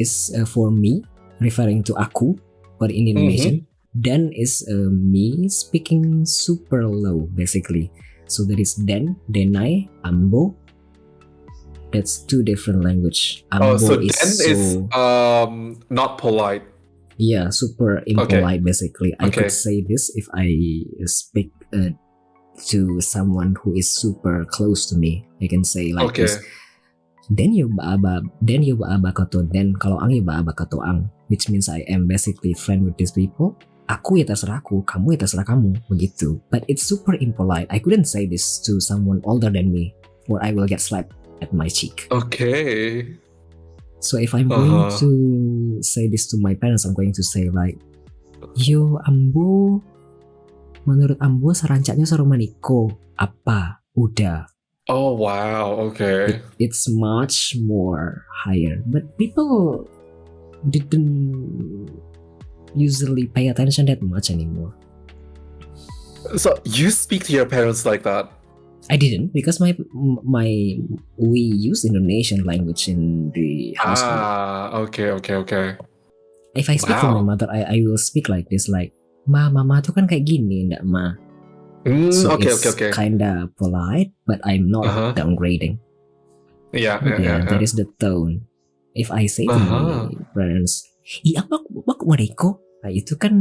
Speaker 1: is for me, referring to aku, but in Indonesian, then is me speaking super low basically. So there is denai, ambo. That's 2 different language. Ambo
Speaker 2: so
Speaker 1: is
Speaker 2: then is not polite.
Speaker 1: Yeah, super impolite basically. I could say this if I speak to someone who is super close to me. I can say like this. Then you baaba kato then, kalau ang you baaba kato ang, which means I am basically friend with these people. Aku ya terserah aku, kamu ya terserah kamu, begitu. But it's super impolite. I couldn't say this to someone older than me, or I will get slapped at my cheek.
Speaker 2: Okay.
Speaker 1: So if I'm going to say this to my parents, I'm going to say like, yo ambo, menurut ambo serancaknya seromaniko apa? Udah.
Speaker 2: Oh wow, okay.
Speaker 1: It's much more higher, but people didn't usually pay attention that much anymore.
Speaker 2: So you speak to your parents like that?
Speaker 1: I didn't, because we use Indonesian language in the household.
Speaker 2: Okay.
Speaker 1: If I speak to my mother, I will speak like this, like, mama tuh kan kayak gini, enggak ma. So it's kinda polite, but I'm not downgrading.
Speaker 2: Yeah.
Speaker 1: That is the tone. If I say to my parents, apa wareko? Nah, itu kan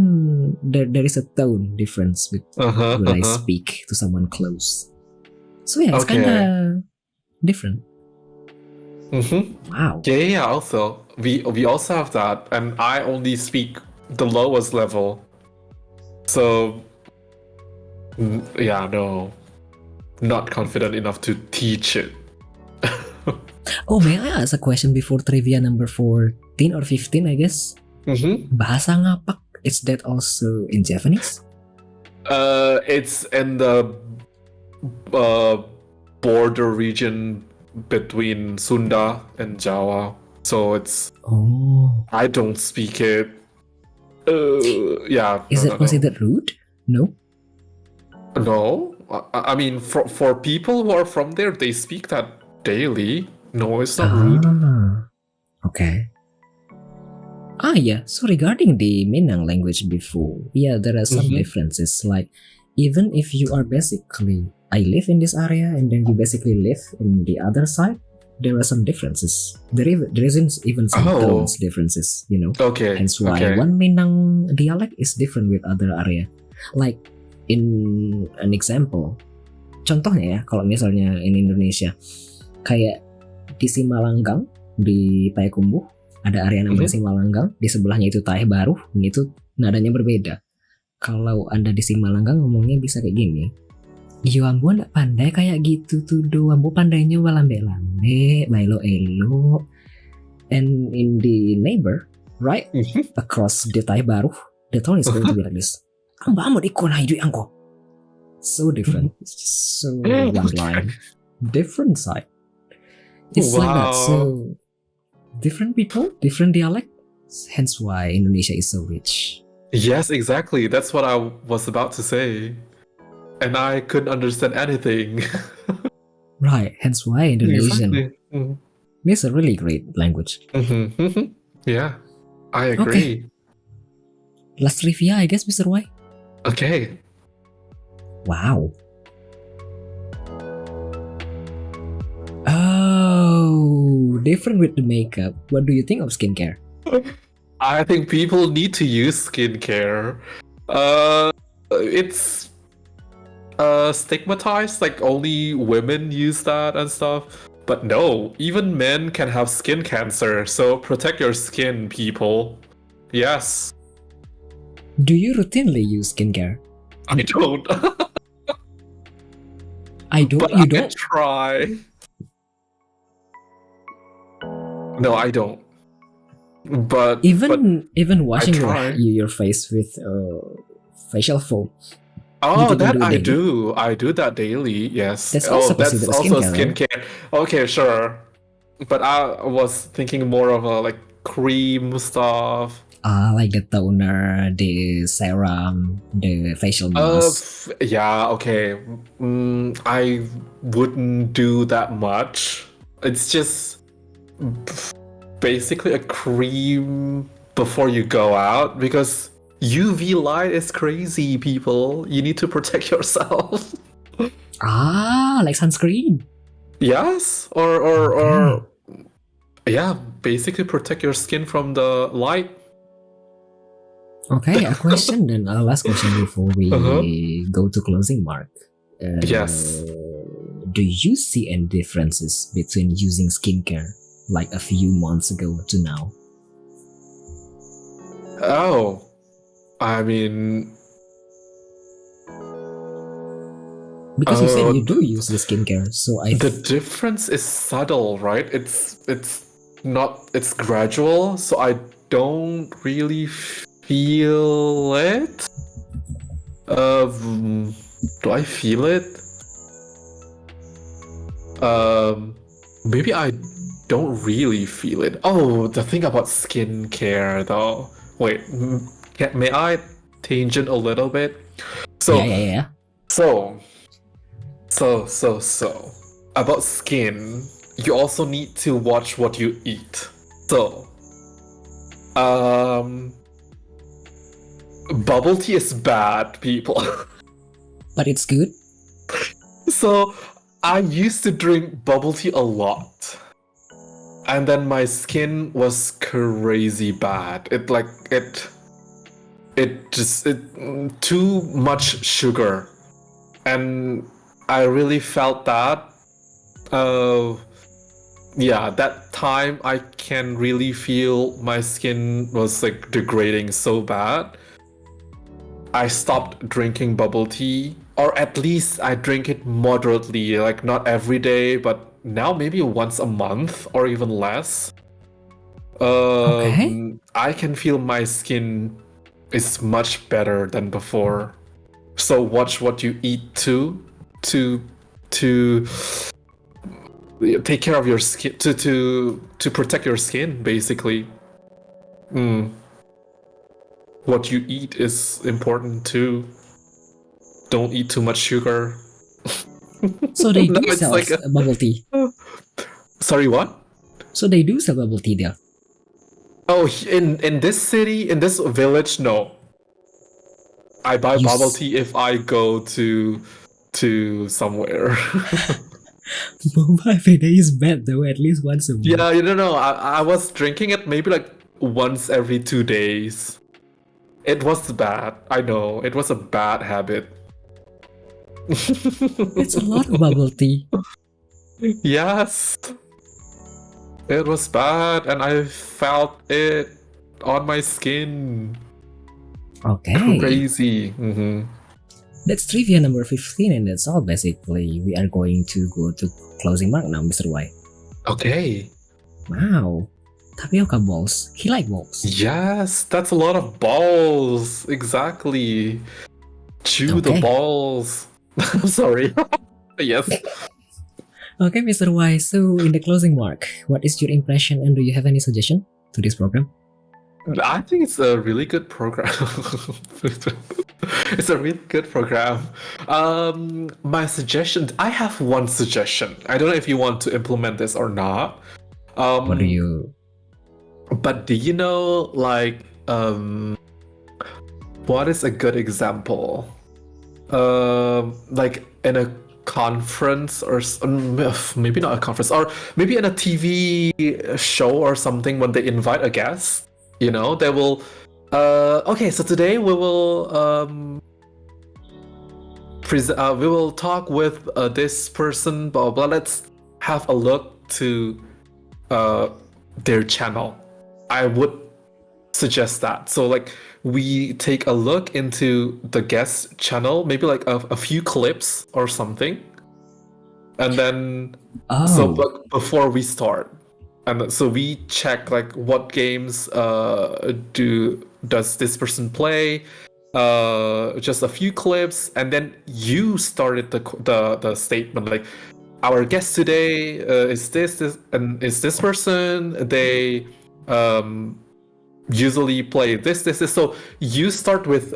Speaker 1: there is a tone difference with when I speak to someone close. So yeah, it's kinda different. Wow.
Speaker 2: Yeah. Also, we also have that, and I only speak the lowest level. So yeah, no, not confident enough to teach it.
Speaker 1: Oh, may I ask a question before trivia number 14 or 15, I guess? Bahasa ngapak, is that also in Japanese?
Speaker 2: It's in the border region between Sunda and Jawa, so it's. I don't speak it. Yeah.
Speaker 1: Is it considered rude? No.
Speaker 2: No, I mean for people who are from there, they speak that daily. No, it's not rude.
Speaker 1: Okay. Yeah. So regarding the Minang language before, yeah, there are some differences. Like, even if you are basically, I live in this area and then you basically live in the other side, there are some differences. There isn't even some tones differences, you know.
Speaker 2: Okay.
Speaker 1: Hence why one Minang dialect is different with other area. Like in an example, contohnya ya, kalau misalnya in Indonesia, kayak di Simalanggang, di Payakumbuh, ada area namanya Simalanggang, di sebelahnya itu Taeh Baru, dan itu nadanya berbeda. Kalau Anda di Simalangga ngomongnya bisa kayak gini. Iyo ambo ndak pandai kayak gitu tuh do, ambo pandainya walambe-lambe, bailo-elo. And in the neighbor, right across the Thai Baru, the tone is going to be like this. Amba ikon hidup angko. So different. It's just so one line. Different side. It's like that. So different people, different dialect. Hence why Indonesia is so rich.
Speaker 2: Yes, exactly. That's what I was about to say. And I couldn't understand anything.
Speaker 1: Right. Hence why Indonesian
Speaker 2: Exactly.
Speaker 1: is a really great language.
Speaker 2: Yeah, I agree.
Speaker 1: Okay. Last trivia, I guess, Mr. Y.
Speaker 2: Okay.
Speaker 1: Wow. Oh, different with the makeup. What do you think of skincare?
Speaker 2: I think people need to use skincare. It's stigmatized, like only women use that and stuff. But no, even men can have skin cancer, so protect your skin, people. Yes.
Speaker 1: Do you routinely use skincare?
Speaker 2: I don't.
Speaker 1: I don't.
Speaker 2: But
Speaker 1: You
Speaker 2: I
Speaker 1: don't?
Speaker 2: try. No, I don't. But
Speaker 1: Even washing
Speaker 2: try.
Speaker 1: your face with facial foam.
Speaker 2: Oh,
Speaker 1: think you
Speaker 2: that
Speaker 1: do it
Speaker 2: I
Speaker 1: daily?
Speaker 2: do. I do that daily. Yes.
Speaker 1: That's also
Speaker 2: that's
Speaker 1: considered
Speaker 2: also
Speaker 1: skincare, right?
Speaker 2: skincare. Okay, sure. But I was thinking more of a like cream stuff.
Speaker 1: Like the toner, the serum, the facial mask.
Speaker 2: Yeah. Okay. I wouldn't do that much. It's just basically a cream before you go out because UV light is crazy, people. You need to protect yourself.
Speaker 1: Like sunscreen.
Speaker 2: Yes, or yeah, basically protect your skin from the light.
Speaker 1: Okay, a question then, a last question before we go to closing mark.
Speaker 2: Yes.
Speaker 1: Do you see any differences between using skincare like a few months ago to now?
Speaker 2: Oh, I mean,
Speaker 1: because you said you do use the skincare, so
Speaker 2: the difference is subtle, right? It's gradual, so I don't really feel it. Do I feel it? Maybe I don't really feel it. Oh, the thing about skincare, though. Wait, may I tangent a little bit? So,
Speaker 1: yeah.
Speaker 2: So, about skin, you also need to watch what you eat. So, bubble tea is bad, people.
Speaker 1: But it's good.
Speaker 2: So, I used to drink bubble tea a lot. And then my skin was crazy bad. It too much sugar. And I really felt that. Yeah, that time I can really feel my skin was like degrading so bad. I stopped drinking bubble tea, or at least I drink it moderately, like not every day, but now maybe once a month or even less.
Speaker 1: Okay.
Speaker 2: I can feel my skin is much better than before. So watch what you eat too, to take care of your skin, to protect your skin, basically. What you eat is important too. Don't eat too much sugar.
Speaker 1: So they do
Speaker 2: No, it's
Speaker 1: sell
Speaker 2: like
Speaker 1: bubble tea.
Speaker 2: Sorry, what?
Speaker 1: So they do sell bubble tea there.
Speaker 2: Oh, in this city, in this village, no. I buy bubble tea if I go to somewhere.
Speaker 1: Boba every day is bad though, at least once a month.
Speaker 2: Yeah, you don't know. I was drinking it maybe like once every 2 days. It was bad. I know. It was a bad habit.
Speaker 1: It's a lot of bubble tea.
Speaker 2: Yes. It was bad and I felt it on my skin.
Speaker 1: Okay.
Speaker 2: Crazy.
Speaker 1: That's trivia number 15, and that's all basically. We are going to go to closing mark now, Mr. Y.
Speaker 2: Okay.
Speaker 1: Wow. Tapioca balls. He like balls.
Speaker 2: Yes, that's a lot of balls. Exactly. Chew the
Speaker 1: Okay.
Speaker 2: balls. I'm sorry. Yes.
Speaker 1: Okay, Mr. Y. So, in the closing mark, what is your impression, and do you have any suggestion to this program?
Speaker 2: I think it's a really good program. It's a really good program. My suggestion, I have one suggestion. I don't know if you want to implement this or not.
Speaker 1: What do you...
Speaker 2: But do you know, like, what is a good example? Like in a conference or maybe not a conference, or maybe in a TV show or something when they invite a guest, you know, they will. Okay, so today we will we will talk with this person, blah blah. Let's have a look to their channel. I would suggest that. So like we take a look into the guest channel, maybe like a few clips or something, and then but before we start, and so we check like what games does this person play, just a few clips, and then you started the statement like our guest today is this and is this person. They usually play this. So you start with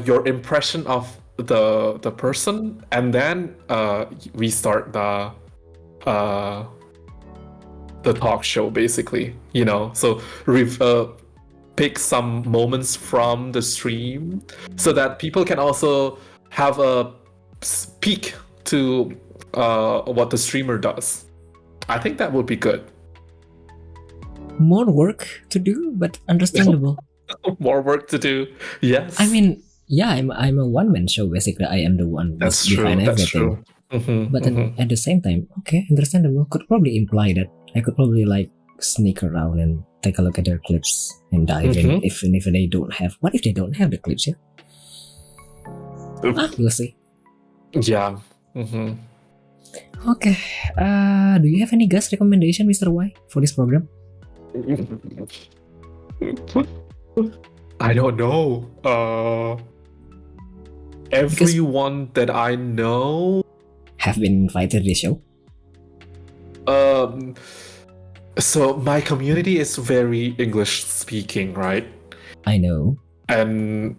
Speaker 2: your impression of the person, and then we start the talk show basically, you know. So we've pick some moments from the stream so that people can also have a peek to what the streamer does. I think that would be good.
Speaker 1: More work to do, but understandable.
Speaker 2: More work to do. Yes.
Speaker 1: I mean, yeah, I'm a one-man show basically. I am the one
Speaker 2: that's
Speaker 1: behind
Speaker 2: true. That's
Speaker 1: everything.
Speaker 2: true.
Speaker 1: But then at the same time, okay, understandable. Could probably imply that I could probably like sneak around and take a look at their clips and dive in. If they don't have, what if they don't have the clips? Yeah, we'll see.
Speaker 2: Yeah.
Speaker 1: Okay. Do you have any guest recommendation, Mr. Y, for this program?
Speaker 2: I don't know. Everyone that I know
Speaker 1: have been invited to the show.
Speaker 2: So my community is very English speaking, right?
Speaker 1: I know.
Speaker 2: And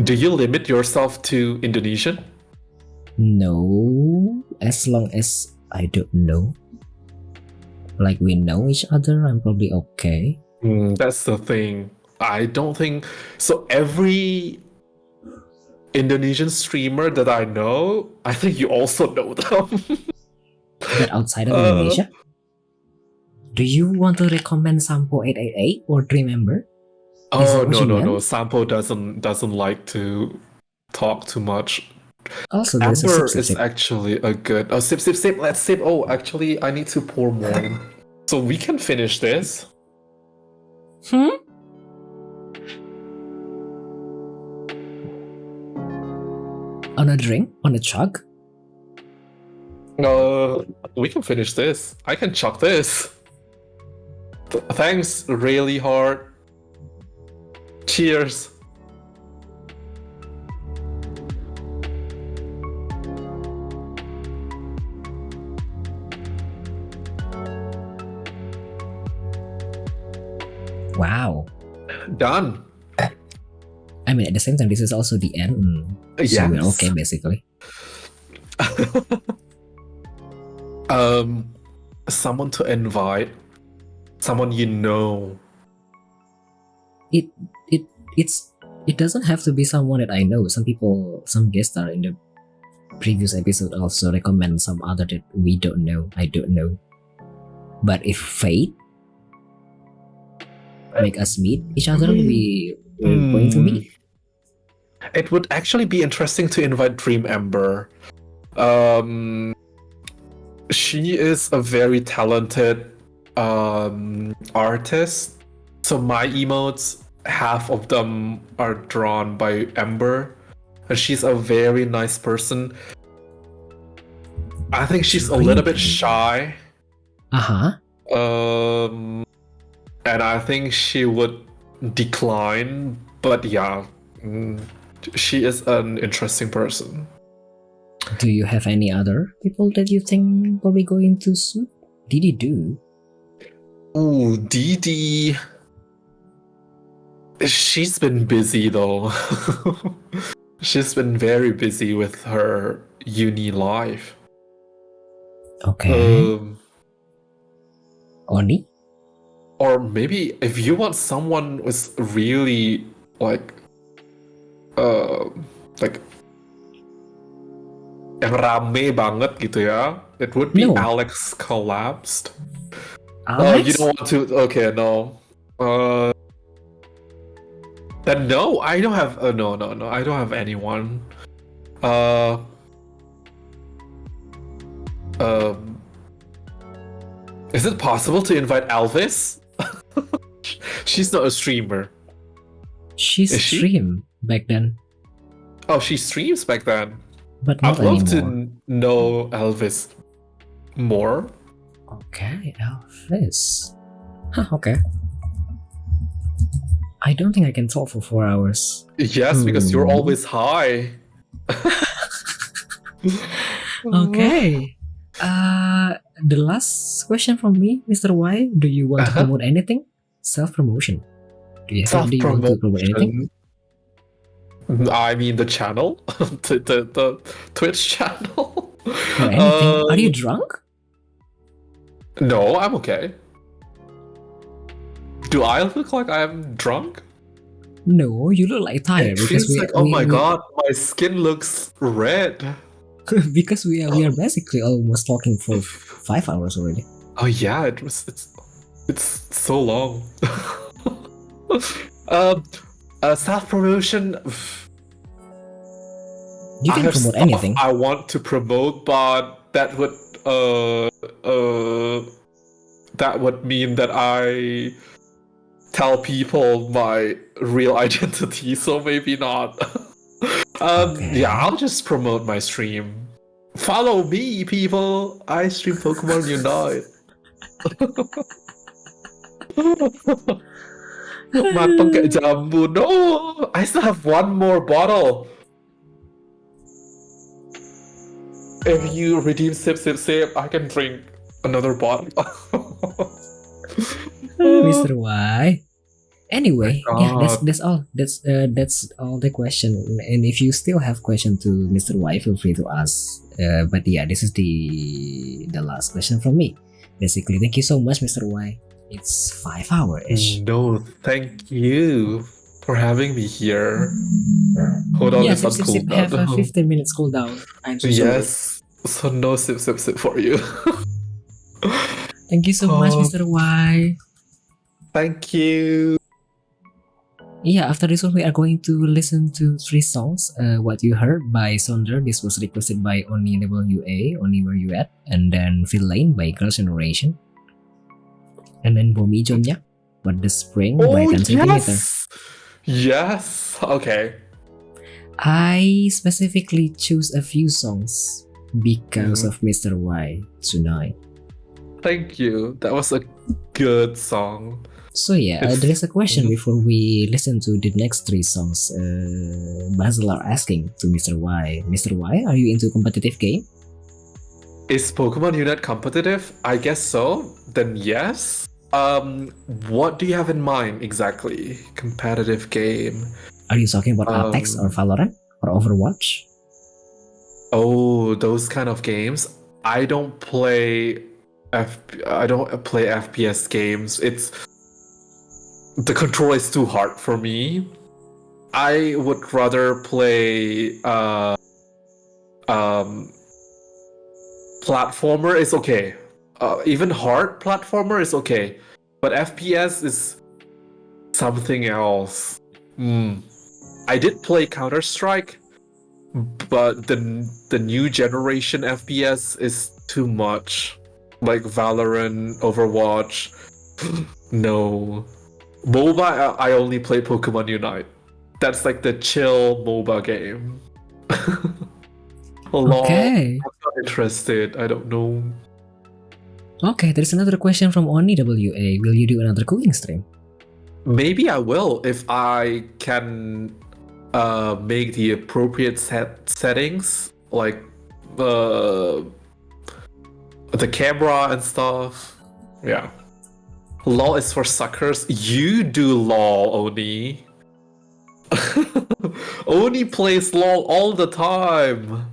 Speaker 2: do you limit yourself to Indonesian?
Speaker 1: No, as long as I don't know. Like we know each other, I'm probably okay.
Speaker 2: That's the thing. I don't think so. Every Indonesian streamer that I know, I think you also know them.
Speaker 1: But outside of Indonesia? Do you want to recommend Sampo 888 or Dreammember?
Speaker 2: Oh no. Sampo doesn't like to talk too much.
Speaker 1: Also, there's
Speaker 2: Amber
Speaker 1: a sip.
Speaker 2: is actually a good. Oh, sip. Let's sip. Oh, actually, I need to pour more. So we can finish this.
Speaker 1: On a drink? On a chug?
Speaker 2: We can finish this. I can chuck this. Thanks, really hard. Cheers.
Speaker 1: Wow.
Speaker 2: Done.
Speaker 1: I mean, at the same time, this is also the end. So we're okay, basically.
Speaker 2: Someone to invite. Someone you know.
Speaker 1: It doesn't have to be someone that I know. Some guest star in the previous episode also recommend some other that we don't know. I don't know. But if fate make us meet each other, we're going to meet.
Speaker 2: It would actually be interesting to invite Dreammember. She is a very talented artist. So my emotes half of them are drawn by Ember, and she's a very nice person. I think she's a little bit shy. And I think she would decline, but yeah, she is an interesting person.
Speaker 1: Do you have any other people that you think probably going to suit? Didi do.
Speaker 2: Ooh, Didi. She's been busy though. She's been very busy with her uni life.
Speaker 1: Okay. Oni?
Speaker 2: Or maybe if you want someone with really like yang rame banget gitu ya, it would be Alex Collapsed.
Speaker 1: Alex?
Speaker 2: Oh, you don't want to? Okay, no. Then no, I don't have. No, I don't have anyone. Is it possible to invite Elvis? She's not a streamer.
Speaker 1: She streamed back then.
Speaker 2: Oh, she streams back then.
Speaker 1: But not anymore.
Speaker 2: I'd love to know Elvis more.
Speaker 1: Okay, Elvis. Huh, okay. I don't think I can talk for 4 hours.
Speaker 2: Yes, because you're always high.
Speaker 1: Okay. The last question from me, Mr. Y. Do you want to promote anything? Self-promotion. Do you want to promote anything?
Speaker 2: I mean the channel, the Twitch channel.
Speaker 1: Or anything? Are you drunk?
Speaker 2: No, I'm okay. Do I look like I'm drunk?
Speaker 1: No, you look like tired.
Speaker 2: It feels like, oh my god, my skin looks red.
Speaker 1: Because we are basically almost talking for 5 hours already.
Speaker 2: Oh yeah, it's so long. Self-promotion.
Speaker 1: You can promote anything.
Speaker 2: I want to promote, but that would mean that I tell people my real identity, so maybe not. Yeah, I'll just promote my stream. Follow me, people. I stream Pokemon Unite. Matang kayak jambu. No, I still have one more bottle. If you redeem sip, I can drink another bottle.
Speaker 1: Mr. Y. Anyway, yeah, that's all. That's all the question. And if you still have question to Mr. Y, feel free to ask. But yeah, this is the last question from me. Basically, thank you so much, Mr. Y. It's 5 hours-ish.
Speaker 2: No, thank you for having me here. Hold on, it's on cooldown.
Speaker 1: Have a 15 minutes cooldown. I'm so sorry.
Speaker 2: So no sip for you.
Speaker 1: Thank you so much, Mr. Y.
Speaker 2: Thank you.
Speaker 1: Yeah, after this one, we are going to listen to 3 songs. What You Heard by Sonder. This was requested by OniWA, Oni Where You At. And then Villain by Girls' Generation. And then Bomi Jonya, What the Spring by 10 cm.
Speaker 2: Yes! Okay.
Speaker 1: I specifically choose a few songs because of Mr. Y tonight.
Speaker 2: Thank you. That was a good song.
Speaker 1: So yeah, there is a question before we listen to the next 3 songs. Basil are asking to Mr. Y. Mr. Y, are you into competitive game?
Speaker 2: Is Pokemon Unite competitive? I guess so. Then yes. What do you have in mind exactly? Competitive game.
Speaker 1: Are you talking about Apex or Valorant or Overwatch?
Speaker 2: Oh, those kind of games. I don't play FPS games. The control is too hard for me. I would rather play platformer is okay. Even hard platformer is okay. But FPS is something else. I did play Counter-Strike, but the new generation FPS is too much. Like Valorant, Overwatch. No. MOBA, I only play Pokemon Unite. That's like the chill MOBA game. Lol,
Speaker 1: Okay.
Speaker 2: I'm not interested. I don't know.
Speaker 1: Okay, there's another question from Oni WA. Will you do another cooking stream?
Speaker 2: Maybe I will if I can make the appropriate settings, like the camera and stuff. Yeah. LOL is for suckers. You do LOL, Oni. Oni plays LOL all the time.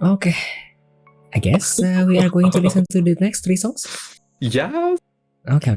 Speaker 1: Okay. I guess we are going to listen to the next three songs.
Speaker 2: Yes.
Speaker 1: Okay.